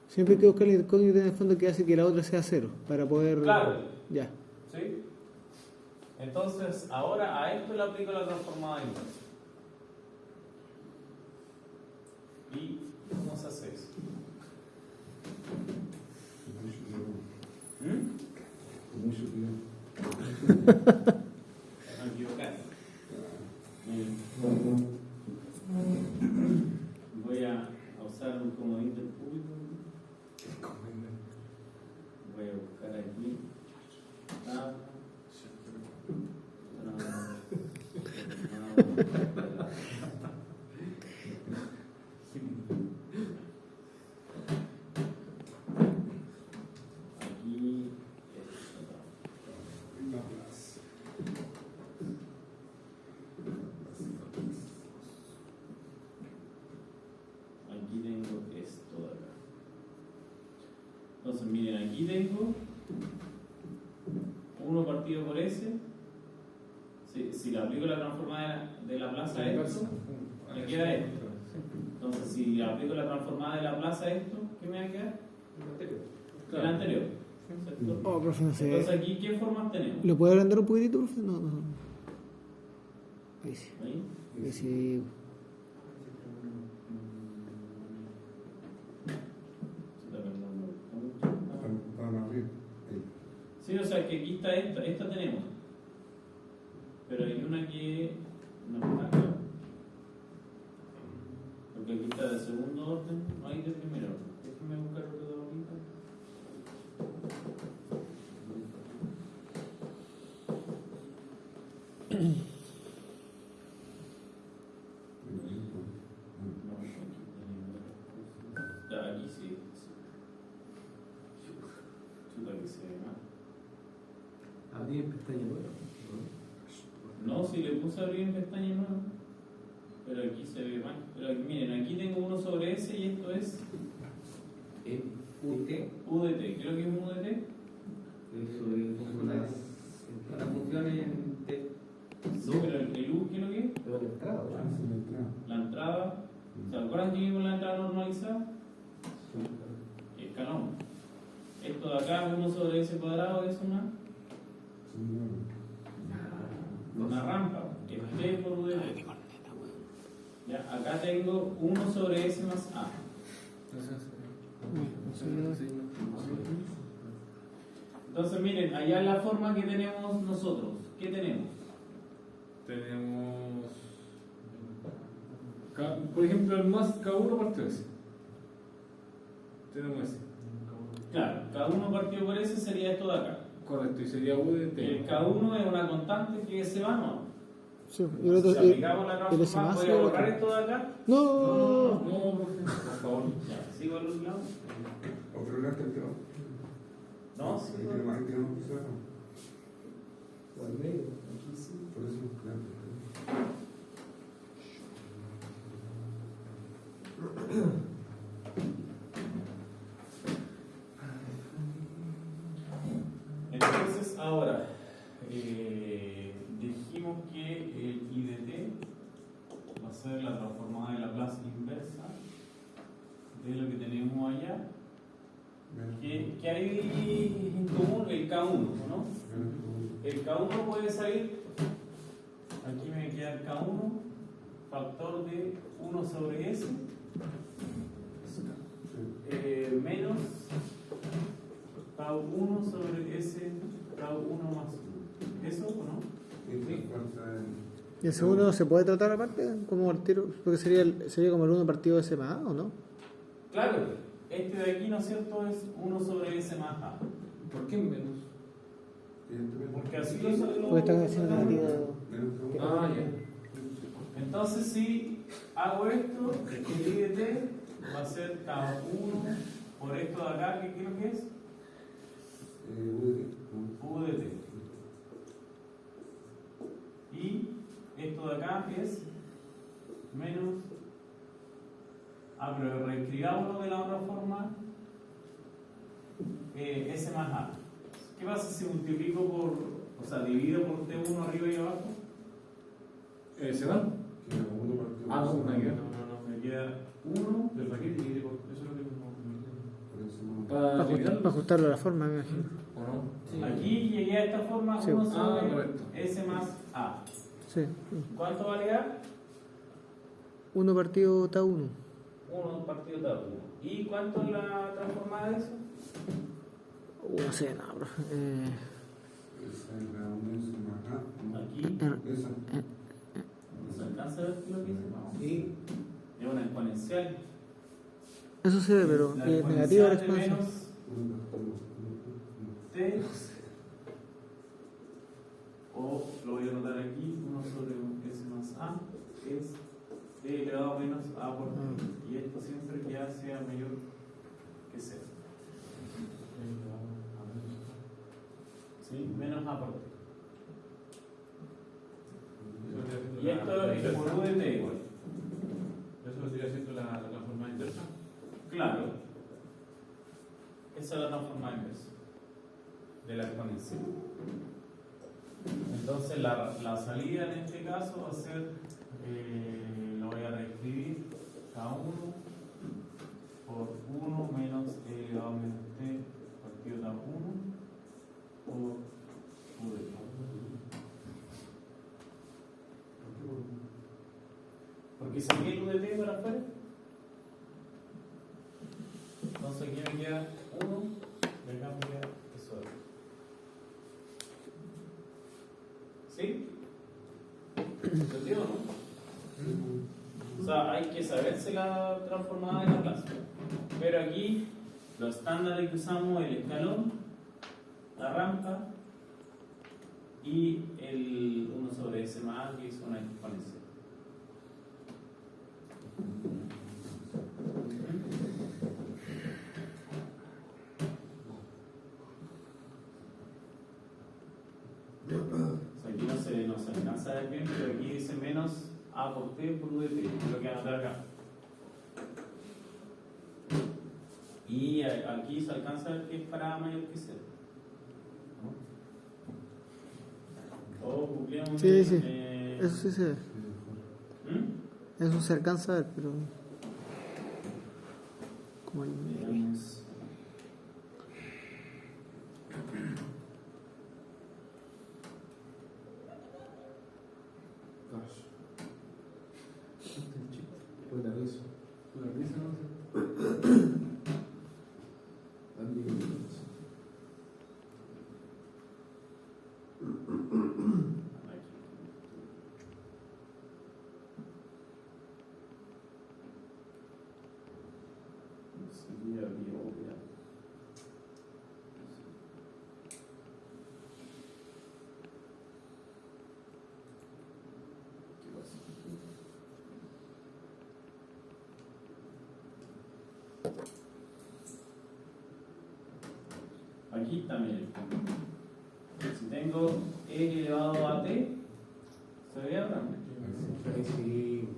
Siempre hay que buscar el incógnito en el fondo que hace que la otra sea 0 para poder. Claro. Ya. ¿Sí? Entonces, ahora a esto le aplico la transformada inversa. ¿Y cómo se hace eso? Mucho tiempo. No equivocar. Voy a usar un comodín del público. Voy a buscar aquí. Aquí. Entonces, miren, aquí tengo 1 partido por S. Si le aplico la transformada de la plaza a esto, me queda esto. Entonces, si le aplico la transformada de la plaza a esto, ¿qué me va a quedar? El anterior. ¿Cierto? Oh, profe, no sé. Entonces, aquí, ¿qué formas tenemos? ¿Lo puede agrandar un poquitito, profe? No. Ahí sí. ¿Ahí? Ahí sí. Están arriba. Sí, o sea, que aquí está esta tenemos. Pero hay una que no está acá. Porque aquí está de segundo orden, no hay de primero orden. Déjenme buscar otro de ahorita. No, aquí tenemos. Ya, aquí sí. Chuta que se ve mal. Abrir pestaña nueva. No, si le puse abrir en pestaña nueva. Pero aquí se ve mal. Pero aquí, miren, aquí tengo 1 sobre S y esto es UT. UDT. Creo que es un UDT. Eso es La función en T. Sí, pero el U, ¿qué es lo que es? de una entrada. Ah, sí, la entrada. La entrada. ¿Se acuerdan que vimos la entrada normalizada? Escalón. Esto de acá, 1 sobre S cuadrado, es una rampa. Es T por UDT. Ya, acá tengo 1 sobre S más A. Entonces, miren, allá es la forma que tenemos nosotros. ¿Qué tenemos? Tenemos, por ejemplo, el más K1 partido S. Tenemos ese. Claro, K1 partido por S sería esto de acá. Correcto, y sería U de T. El K1 es una constante que se va, ¿no? Sí, y el otro, Si aplicamos la el S transformada, más voy y a el borrar otro. esto de acá. No. No, profe, por favor. Ya, ¿sigo al otro lado? Otro lado está el lado. No, sí. Ahí tiene más pizarra. O al medio. Por eso, claro. Entonces, ahora, dijimos que el IDT va a ser la transformada de la plaza inversa de lo que tenemos allá. Que hay en común el K1, ¿no? El K1 puede salir, aquí me queda el K1, factor de 1 sobre S, menos K1 sobre S, K1 más 1. ¿Eso o no? ¿Y el segundo no se puede tratar aparte? Como el tiro, porque sería como el 1 partido de S más A, ¿o no? Claro, este de aquí, ¿no es cierto?, es 1 sobre S más A. ¿Por qué menos? Porque así lo Porque están haciendo negativo. Ah, ya. Entonces, si hago esto, el IDT va a ser K1 por esto de acá, ¿qué creo que es? UDT. Y esto de acá es menos. Pero reescribámoslo de la otra forma. S más A. ¿Qué pasa si multiplico por, o sea, divido por T1 arriba y abajo? ¿Se van? Ah, no, me queda. No, me queda 1. Pero ¿para qué divide por eso? Es lo que no. ¿Para dividirlo? Para ajustarlo a la forma, me imagino. ¿O no? Aquí llegué a esta forma, Sí. 1 sobre correcto. S más A. Sí. ¿Cuánto va a llegar? 1 partido T1. 1 partido de 1. ¿Y cuánto es la transformada de eso? No sé, no, profe. Esa es la S más A. Aquí. Esa. ¿No se alcanza a ver lo que dice? No. Sí. Es una exponencial. Eso se ve, pero La es negativo la exponencial de exponencial. menos T. O lo voy a anotar aquí, 1 sobre S más A es T elevado a menos A por T. Y esto siempre que A sea mayor que 0. ¿Sí? Menos A por T. Y esto es por U de T igual. ¿Eso lo sigue haciendo la transformada inversa? Claro. Esa es la transformada inversa de la exponencial. Entonces la salida en este caso va a ser, lo voy a reescribir, K1 por 1 menos e elevado a menos t partido de 1 por u de t. Porque saqué el u de t para afuera. Entonces aquí me queda 1 y acá me queda eso de aquí. ¿Sí? ¿Entendido, no? O sea, hay que saberse la transformada de la clase. Pero aquí, los estándares que usamos, el escalón, la rampa y el 1 sobre s más a, que es una exponencial. Aquí no se alcanza a ver bien, pero aquí dice menos a por t por u de t, lo que anotar acá. Y aquí se alcanza a ver que es para a mayor que 0. Todos googleamos. Sí, sí. Eso sí se ve. ¿Mm? Eso se alcanza a ver, pero. Como el. Veamos. Buena risa. La risa no sé. Andy Williams. Sería biología. ¿Qué pasa? Aquí también. Si tengo e elevado a t, ¿se ve ahora? Ahí sí.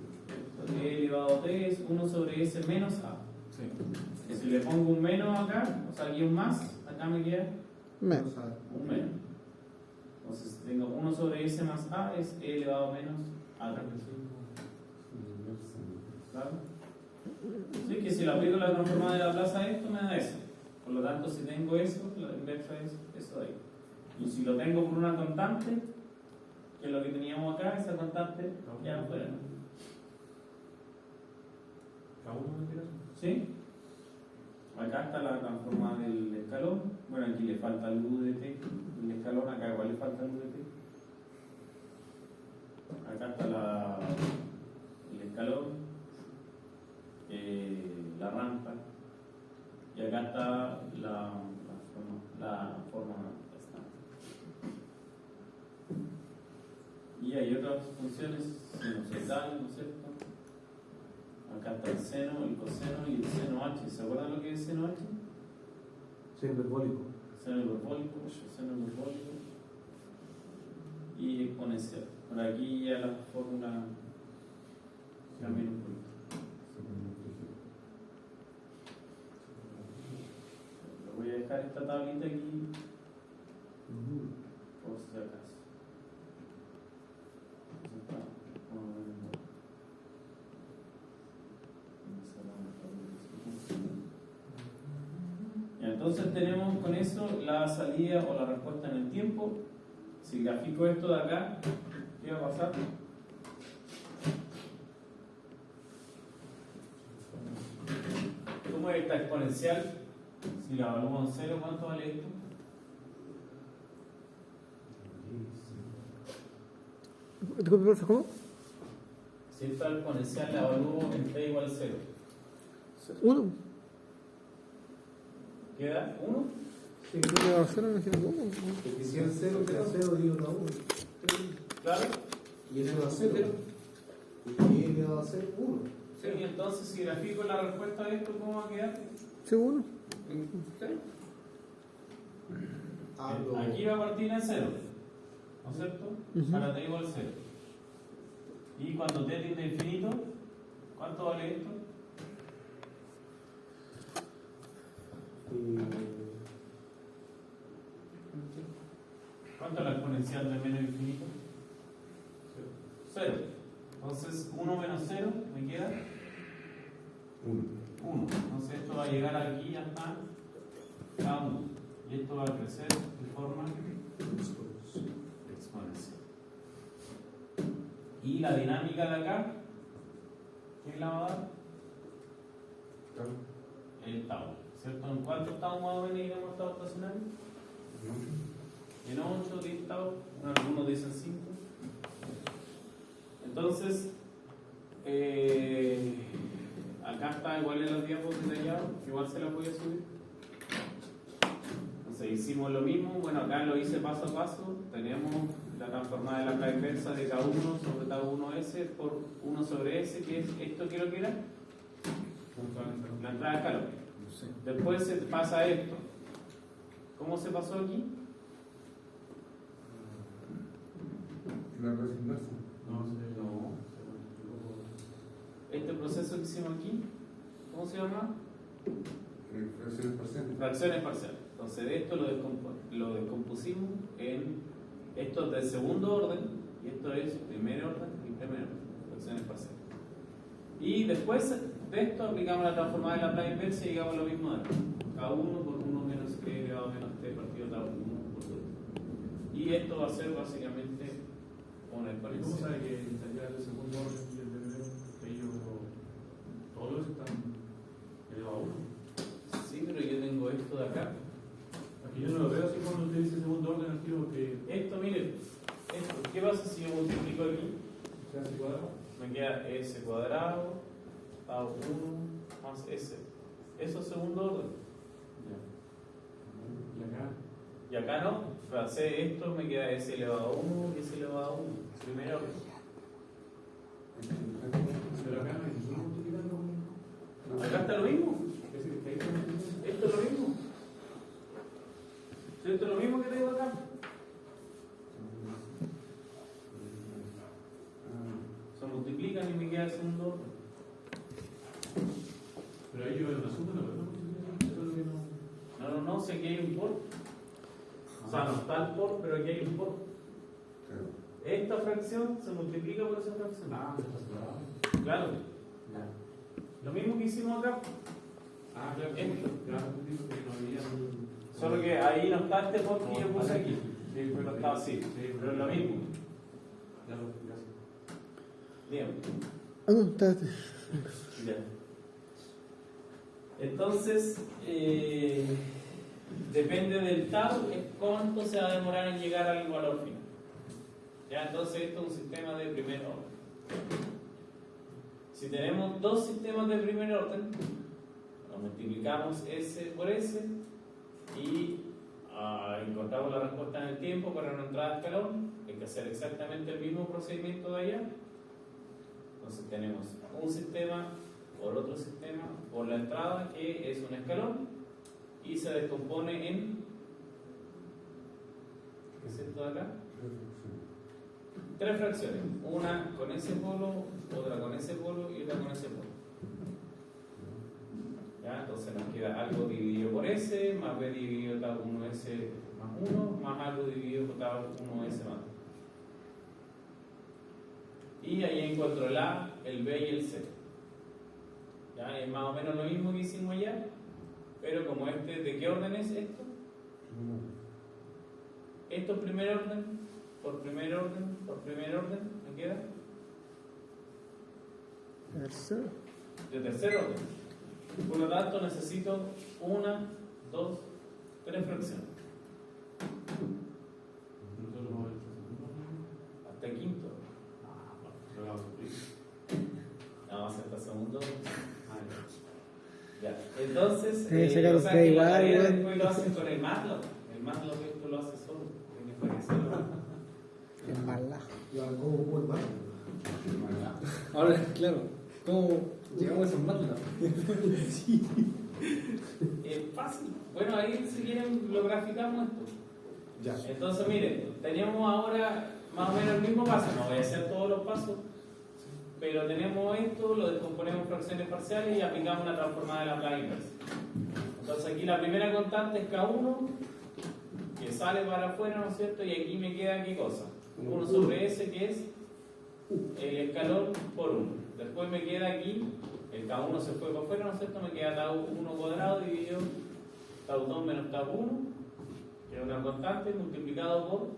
E elevado a t es 1 sobre s menos a. Sí. Si le pongo un menos acá, o sea, aquí un más, acá me queda Menos. un menos. Entonces, si tengo 1 sobre s más a, es e elevado a menos a. ¿Claro? Sí, que si le aplico la transformada de Laplace a esto, me da eso. Por lo tanto, si tengo eso, la inversa es eso de ahí. Y si lo tengo por una constante, que es lo que teníamos acá, esa constante ya afuera, ¿no? ¿K1 me tiras? ¿Sí? Acá está la transformada del escalón. Bueno, aquí le falta el u de t. El escalón, acá igual le falta el u de t. Acá está el escalón, la rampa. Y acá está la forma estándar. Y hay otras funciones sinusoidales, ¿no es cierto? Acá está el seno, el coseno y el seno h. ¿Se acuerdan lo que es seno h? Sí, hiperbólico. Seno hiperbólico, seno hiperbólico y exponencial. Por aquí ya la fórmula cambia un poquito. Voy a dejar esta tablita aquí por si acaso. Entonces tenemos con eso la salida o la respuesta en el tiempo. Si grafico esto de acá, ¿qué va a pasar? ¿Cómo es esta exponencial? Si la evaluamos en 0, ¿cuánto vale esto? Disculpe, profe, ¿cómo? Si esta exponencial la evalúo en t igual a 0, 1. ¿queda 1? Sí, creo que va a ser una imagino que 1. Porque si el 0 queda 0, digo a 1. Claro. Y el 0 a 0. Y el va a ser 1. Sí, y entonces si grafico la respuesta de esto, ¿cómo va a quedar? Sí, 1. Aquí va a partir en 0, ¿no es cierto? Para t igual a 0. Y cuando t tiende a infinito, ¿cuánto vale esto? ¿Cuánto es la exponencial de menos infinito? 0. Entonces 1 menos 0 me queda 1. Entonces esto va a llegar aquí hasta K1. Y esto va a crecer de forma exponencial. Y la dinámica de acá, ¿quién la va a dar? El tau, ¿cierto? ¿En cuántos tau más o menos iremos a estado estacionario? En 8, 10 tau, algunos dicen 5. Entonces, acá está igual en los diapos detallados, igual se la voy a subir. Entonces hicimos lo mismo, bueno acá lo hice paso a paso, tenemos la transformada de la clave inversa de K1 sobre K1S por 1 sobre S, que es esto que lo que era, la entrada de escalón. Después se pasa esto. ¿Cómo se pasó aquí? La resignación. No. Este proceso que hicimos aquí, ¿cómo se llama? Fracciones parciales. Fracciones parciales. Entonces de esto lo descompusimos en esto es del segundo orden y esto es primer orden y primer orden. Fracciones parciales. Y después de esto aplicamos la transformada de la plana inversa y llegamos a lo mismo de acá. K1 por 1 menos K elevado a menos T partido K1 por 2. Y esto va a ser básicamente una ¿Cómo exponencial. sabe que estaría el segundo orden y el primero? Que ellos todos están elevados a 1. Sí, pero yo tengo esto de acá. Aquí yo no lo veo así cuando usted dice segundo orden al tiro porque Esto, miren, esto, ¿qué pasa si yo multiplico aquí? se hace cuadrado. Me queda S cuadrado, Tau 1 más S. Eso es segundo orden. Y acá, Y acá no, para hacer esto me queda S elevado a 1 y S elevado a 1. Primer orden. pero acá no hay ningún multiplicando. Acá está lo mismo. Es decir, que ahí está multiplicando. Esto es lo mismo. Esto es lo mismo que tengo acá. Se multiplican y me queda el segundo orden. Pero ahí yo veo una suma, no veo una multiplicación. Eso es lo que no. No, sé que hay un por. O sea, no está el por, pero aquí hay un por. Esta fracción se multiplica por esa fracción. Ah, está separado. Claro. Ya. Lo mismo que hicimos acá. Ah, claro. Esto. Claro, digo que no había un. Solo que ahí no está este por que yo puse aquí. Sí, fue No la está así. Sí, Pero es lo mismo. Ya lo gracias. Bien. Ah, no, está. Ya. Entonces, depende del tau, es cuánto se va a demorar en llegar al valor final. Ya, entonces esto es un sistema de primer orden. Si tenemos dos sistemas de primer orden, lo multiplicamos S por S y encontramos la respuesta en el tiempo para una entrada de escalón. Hay que hacer exactamente el mismo procedimiento de allá. Entonces tenemos un sistema por otro sistema por la entrada, que es un escalón, y se descompone en, ¿qué es esto de acá? Tres fracciones, una con ese polo, otra con ese polo y otra con ese polo. ¿Ya? Entonces nos queda algo dividido por S, más B dividido por 1S más 1, más algo dividido por 1S más 2. Y ahí encuentro el A, el B y el C. ¿Ya? Es más o menos lo mismo que hicimos allá, pero como este, ¿de qué orden es esto? Esto es primer orden, por primer orden, ¿me queda? Tercero. De tercer orden. Por lo tanto necesito 1, 2, 3 fracciones. Nosotros vamos a ver el segundo orden. Hasta el quinto. Lo vamos a sufrir. No, hasta segundo. Ah, ya. Ya. Entonces, Sí, sacar o sea, usted que la igual, tarea weón. después lo hacen con el MATLAB. El MATLAB esto lo hace solo. Tienes que hacerlo. En mala. Y ahora, ¿cómo puedo el mar? Ahora, claro, ¿cómo llegamos a esos MATLAB? Fácil. Bueno, ahí si quieren lo graficamos esto. Ya. Entonces, miren, teníamos ahora más o menos el mismo paso. No voy a hacer todos los pasos, pero tenemos esto, lo descomponemos en fracciones parciales y aplicamos una transformada de la placa inversa. Entonces, aquí la primera constante es K1, que sale para afuera, ¿no es cierto? Y aquí me queda ¿qué cosa? 1 sobre S, que es el escalón por 1. Después me queda aquí, el tau 1 se fue para afuera, ¿no es cierto? Me queda tau 1 cuadrado dividido tau 2 menos tau 1, que es una constante, multiplicado por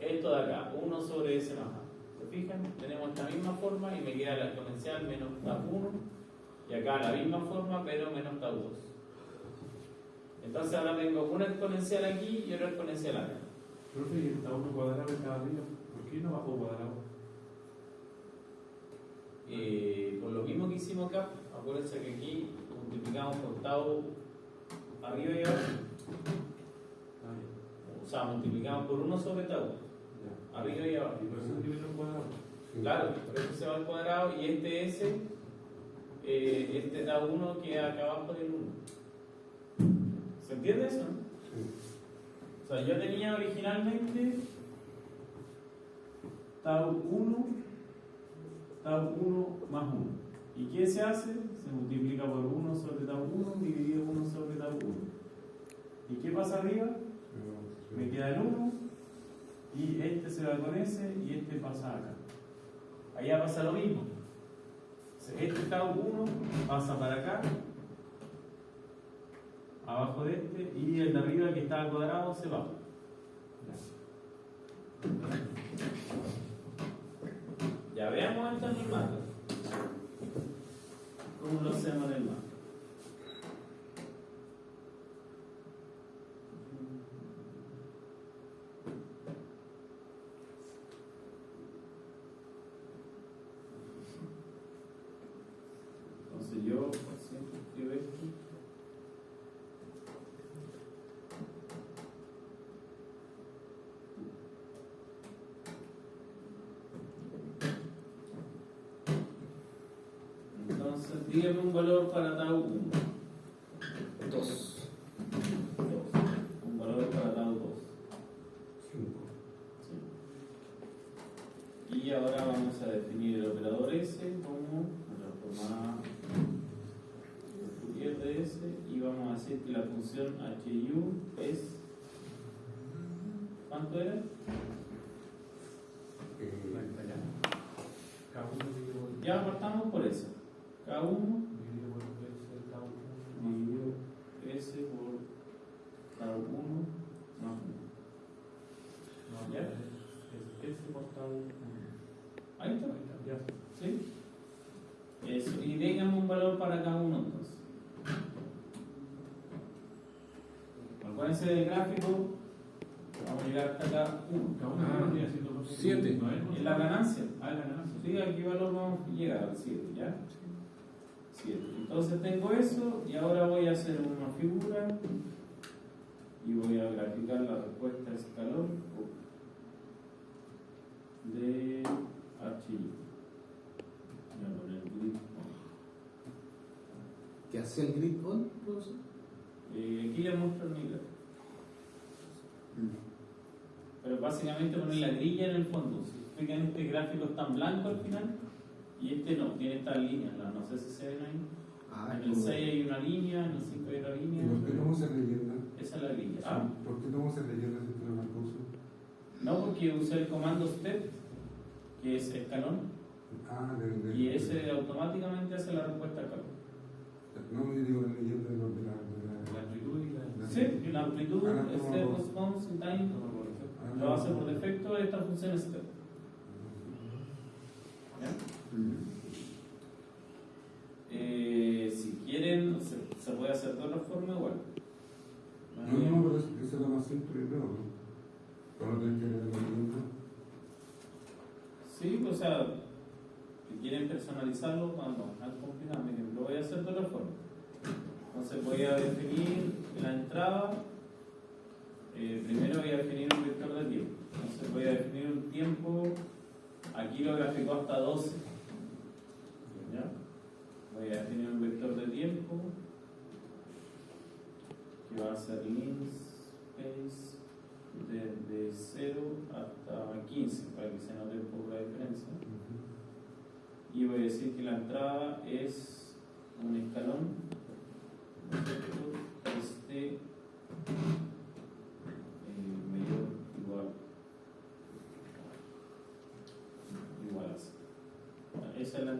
esto de acá, 1 sobre S más A. ¿Se fijan? Tenemos esta misma forma y me queda la exponencial menos tau 1, y acá la misma forma, pero menos tau 2. Entonces ahora tengo una exponencial aquí y otra exponencial acá. Profe, y el tau 1 cuadrado está arriba. ¿Por qué no bajó cuadrado? Por lo mismo que hicimos acá, acuérdense que aquí multiplicamos por tau arriba y abajo. O sea, multiplicamos por 1 sobre tau, arriba y abajo. Y por eso tiene un cuadrado. Claro, por eso se va al cuadrado y este S, este tau 1 queda acá abajo del 1. ¿Se entiende eso? O sea, yo tenía originalmente tau 1 más 1. ¿Y qué se hace? Se multiplica por 1 sobre tau 1 dividido 1 sobre tau 1. ¿Y qué pasa arriba? Me queda el 1 y este se va con S y este pasa acá. Allá pasa lo mismo. Este tau 1 pasa para acá, abajo de este, y el de arriba que está al cuadrado se va. Ya veamos esto en el mapa. ¿Cómo lo hacemos en el mapa? Entonces yo siempre escribo esto. Entonces, dígame un valor para tau 1. 2. Un valor para tau 2. 5. Y ahora vamos a definir el operador S como transformada Fourier de S y vamos a decir que la función HU es. ¿Cuánto era? Ya partamos por eso. K1 dividido S por tau 1 más 1. ¿Ya? Es S por tau 1. Ahí está. Ya. ¿Sí? Eso. Y díganme un valor para cada uno entonces. Acuérdense del gráfico. Vamos a llegar hasta acá 1. Cada uno tiene 7. Es la ganancia. Ah, es la ganancia. Sí, ¿a qué valor vamos a llegar? Al 7, ¿ya? 7. Entonces tengo eso y ahora voy a hacer una figura y voy a graficar la respuesta a escalón de HI. Voy a poner grid on. ¿Qué hace el grid on, profesor? Aquí le muestro mi gráfico. Pero básicamente poner la grilla en el fondo. Si fijan, este gráfico está en blanco al final y este no, tiene estas líneas. No sé si se ven ahí. En el 6 hay una línea, en el 5 hay otra línea. ¿Y por qué no se rellena? Esa es la grilla. Ah, ¿Por qué no se rellena si tiene una cosa? no, porque usé el comando step, que es escalón, y ese automáticamente hace la respuesta a escalón. No, yo digo la leyenda de La amplitud y la. Sí, la amplitud, step, por- response y time, lo hace por defecto esta función step. ¿Ya? Si quieren, se puede hacer de otra forma igual. No, pero esa es la más simple, creo, ¿no? Para no tener que leer la leyenda. Sí, o sea, si quieren personalizarlo, no, es complicado, miren, lo voy a hacer de otra forma. Entonces voy a definir la entrada. Primero voy a definir un vector de tiempo. Entonces voy a definir un tiempo, aquí lo grafico hasta 12. ¿Ya? Voy a definir un vector de tiempo que va a ser length space desde 0 hasta 15 para que se note un poco la diferencia. Y voy a decir que la entrada es un escalón, este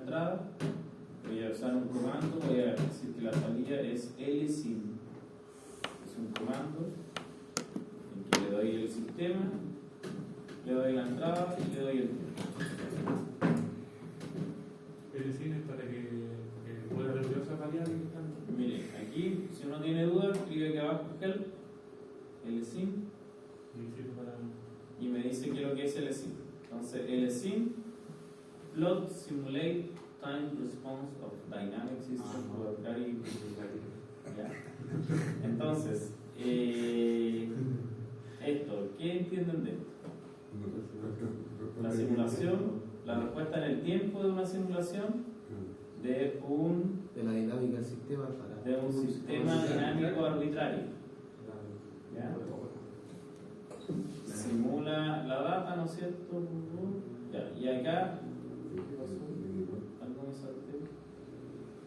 entrada, voy a usar un comando, voy a decir que la salida es lsim. Es un comando en que le doy el sistema, le doy la entrada y le doy el tiempo. Es decir, es para que pueda resolver esa variable que están. Mire, aquí, si uno tiene duda, escribe aquí abajo help, lsim, y me dice qué es lo que es lsim. Entonces, lsim, plot simulate time response of dynamic system to arbitrary. ¿Ya? Entonces, esto, ¿qué entienden de esto? La simulación, la respuesta en el tiempo de una simulación de de la dinámica del sistema para un sistema dinámico arbitrario. ¿Ya? Simula la data, ¿no es cierto? Ya, y acá, ¿qué pasó? ¿Algo me salté?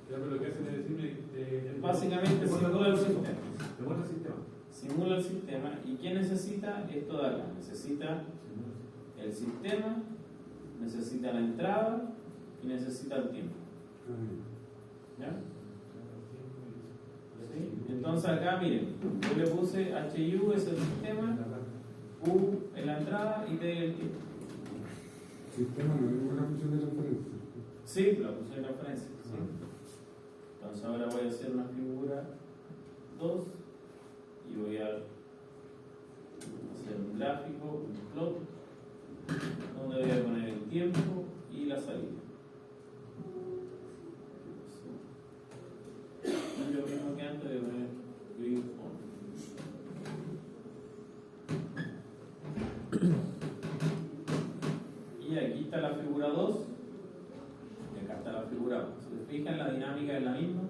Ya, pero lo que hacen es decirle. Básicamente simula el sistema. Demuestra el sistema. Simula el sistema. ¿Y qué necesita? Esto de acá. Necesita el sistema, necesita la entrada y necesita el tiempo. ¿Ya? ¿Sí? Entonces acá miren, yo le puse HU es el sistema, U es la entrada y T es el tiempo. Sistema no es una función de transferencia. Sí, la puse en referencia. ¿Sí? Entonces ahora voy a hacer una figura 2 y voy a hacer un gráfico, un plot, donde voy a poner el tiempo y la salida. Y lo mismo que antes de poner grid on. Y aquí está la figura 2 y acá está la figura 1. Si se fijan, la dinámica es la misma,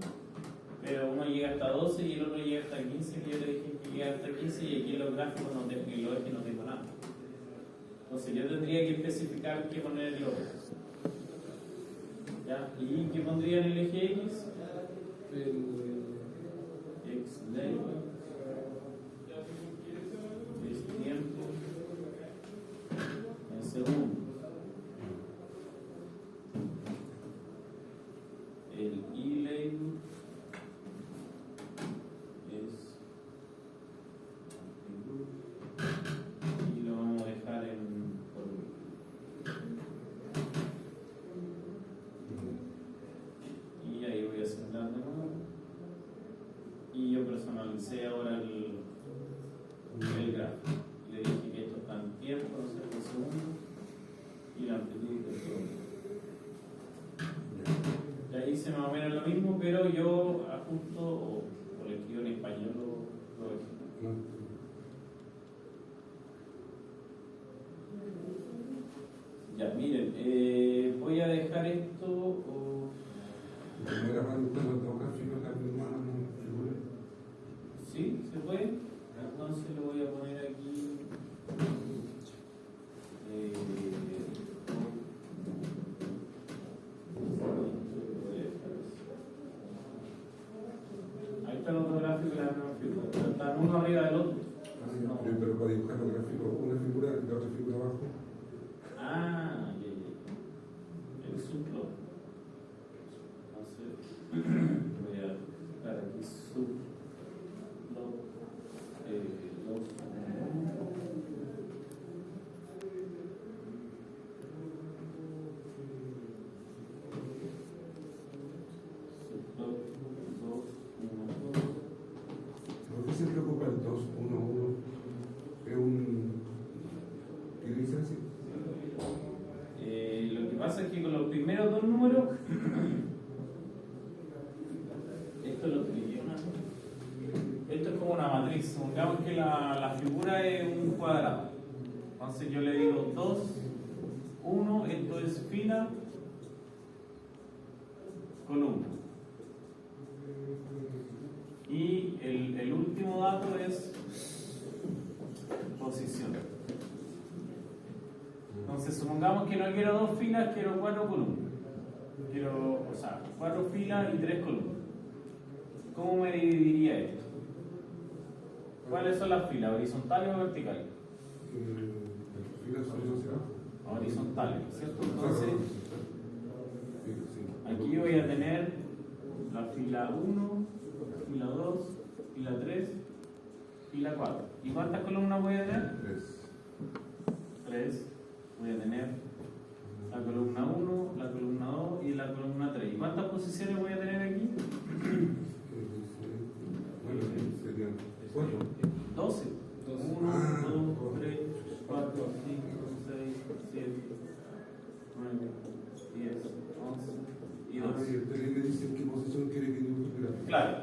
pero uno llega hasta 12 y el otro llega hasta 15, que yo le dije que llega hasta 15 y aquí en los gráficos en los ejes no tengo nada. Entonces yo tendría que especificar qué poner en los ejes. ¿Ya? ¿Y qué pondría en el eje X? X day es tiempo en segundos. El Y label es amplitud y lo vamos a dejar en y ahí voy a sentar de nuevo y yo personalicé ahora el gráfico. Le dije que esto está en tiempo, no sé por segundo, y la amplitud del todo. Y ahí hice más o menos lo mismo, pero yo ajusto o le escribo en español lo original. Ya, miren, voy a dejar esto. Primera mano, los gráficos también van a figurar. ¿Sí? ¿Se puede? Entonces lo voy a poner aquí. Ahí está el otro gráfico y la nueva figura. Pero están uno arriba del otro. No. Pero para dibujar los gráficos, una figura y la otra figura abajo. Ah, ya. El subplot. Entonces, voy a buscar aquí subplot. ¿Por qué siempre ocupa el 2, 1, 1? ¿Es un... ¿Qué dice así? Lo que pasa es que con los primeros dos números, esto lo escribí una vez. Esto es como una matriz. Supongamos que la figura es un cuadrado. Entonces yo le digo 2, 1, esto es fila, columna. Y el último dato es posición. Entonces supongamos que no quiero 2 filas, quiero 4 columnas. Quiero, 4 filas y 3 columnas. ¿Cómo me dividiría esto? ¿Cuáles son las filas? ¿Horizontales o verticales? Las filas son hacia abajo. Horizontales, ¿cierto? Entonces, Sí. Aquí voy a tener la fila 1, fila 2, fila 3, fila 4. ¿Y cuántas columnas voy a tener? 3. Voy a tener la columna 1, la columna 2 y la columna 3. ¿Y cuántas posiciones voy a tener aquí? Bueno, serían 4. 12. 1, 2, 3, 4, 5, 6, 7, 9, 10, 11 y 12. Y usted le dice en qué posición quiere que dibuje el gráfico. Claro.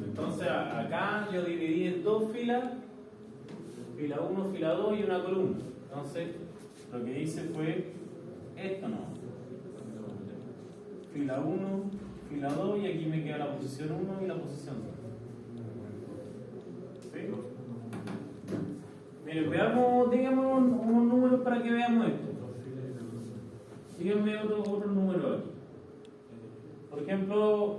Entonces acá yo dividí en dos filas, fila 1, fila 2 y una columna. Entonces lo que hice fue esto, no. Fila 1, fila 2 y aquí me queda la posición 1 y la posición 2. ¿Sí? Mire, veamos, dígame unos números para que veamos esto. Díganme otro número aquí. Por ejemplo,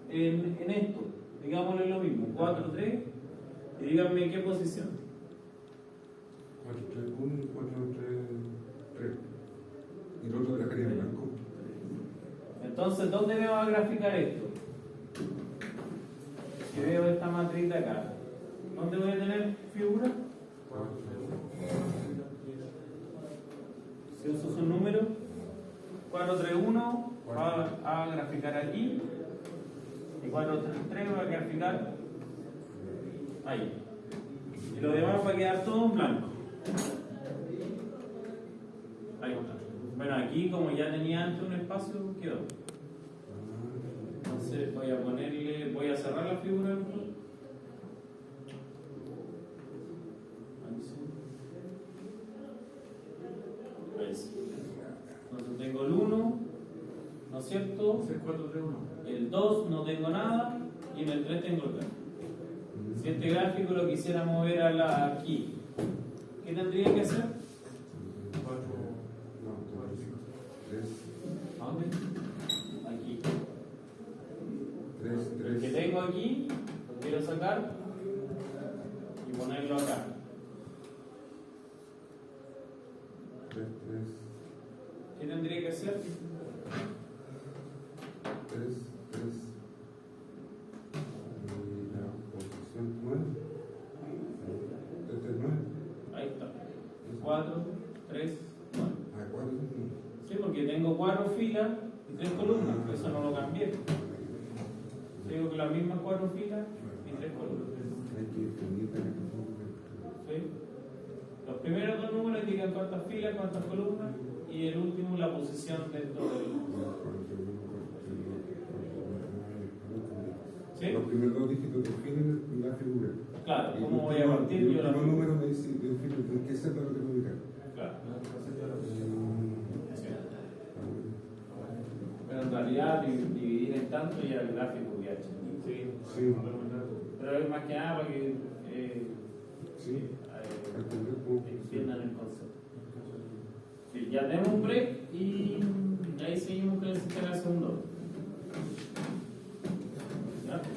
en esto, digámosle lo mismo, 4, 3, y díganme en qué posición. 4, 3, 1 y 4, 3, 3. Y el otro dejaría en blanco. Entonces, ¿dónde me va a graficar esto? Si veo esta matriz de acá, ¿dónde voy a tener figura? Si uso su número, 4, 3, 1 va a graficar aquí, y 4, 3, 3 va a graficar ahí. Y lo demás va a quedar todo en blanco. Ahí está. Bueno, aquí como ya tenía antes un espacio, quedó. Entonces voy a cerrar la figura. Ahí sí. Entonces tengo el 1, ¿no es cierto? 4, 3, 1. El 2 no tengo nada y en el 3 tengo el gráfico. Si este gráfico lo quisiera mover aquí, ¿qué tendría que hacer? 4, No, 3. ¿A dónde? Aquí. 3, El que 3. tengo aquí, lo quiero sacar y ponerlo acá. 3, 3. ¿Qué tendría que hacer? 3, 3. Y la posición 9. Este es 9. Ahí está. 4, 3, 9. Ah, 4 es 9. Sí, porque tengo 4 filas y 3 columnas, por eso no lo cambié. Tengo que las mismas 4 filas y 3 columnas. Hay que definir para que ¿Sí? Los primeros dos números indican cuántas filas, cuántas columnas, y el último la posición dentro del. ¿Sí? Los primeros dos dígitos definen la figura. Claro, Y ¿cómo voy el a partir yo la último figura? número me dice en qué celda lo tengo que ubicar. Claro. Mm, Sí. Pero en realidad dividir en tanto ya el gráfico ya hecho. Sí. Sí. Pero es más que nada para que Sí. Entender cómo funciona. entiendan el concepto. Sí, ya tenemos un break.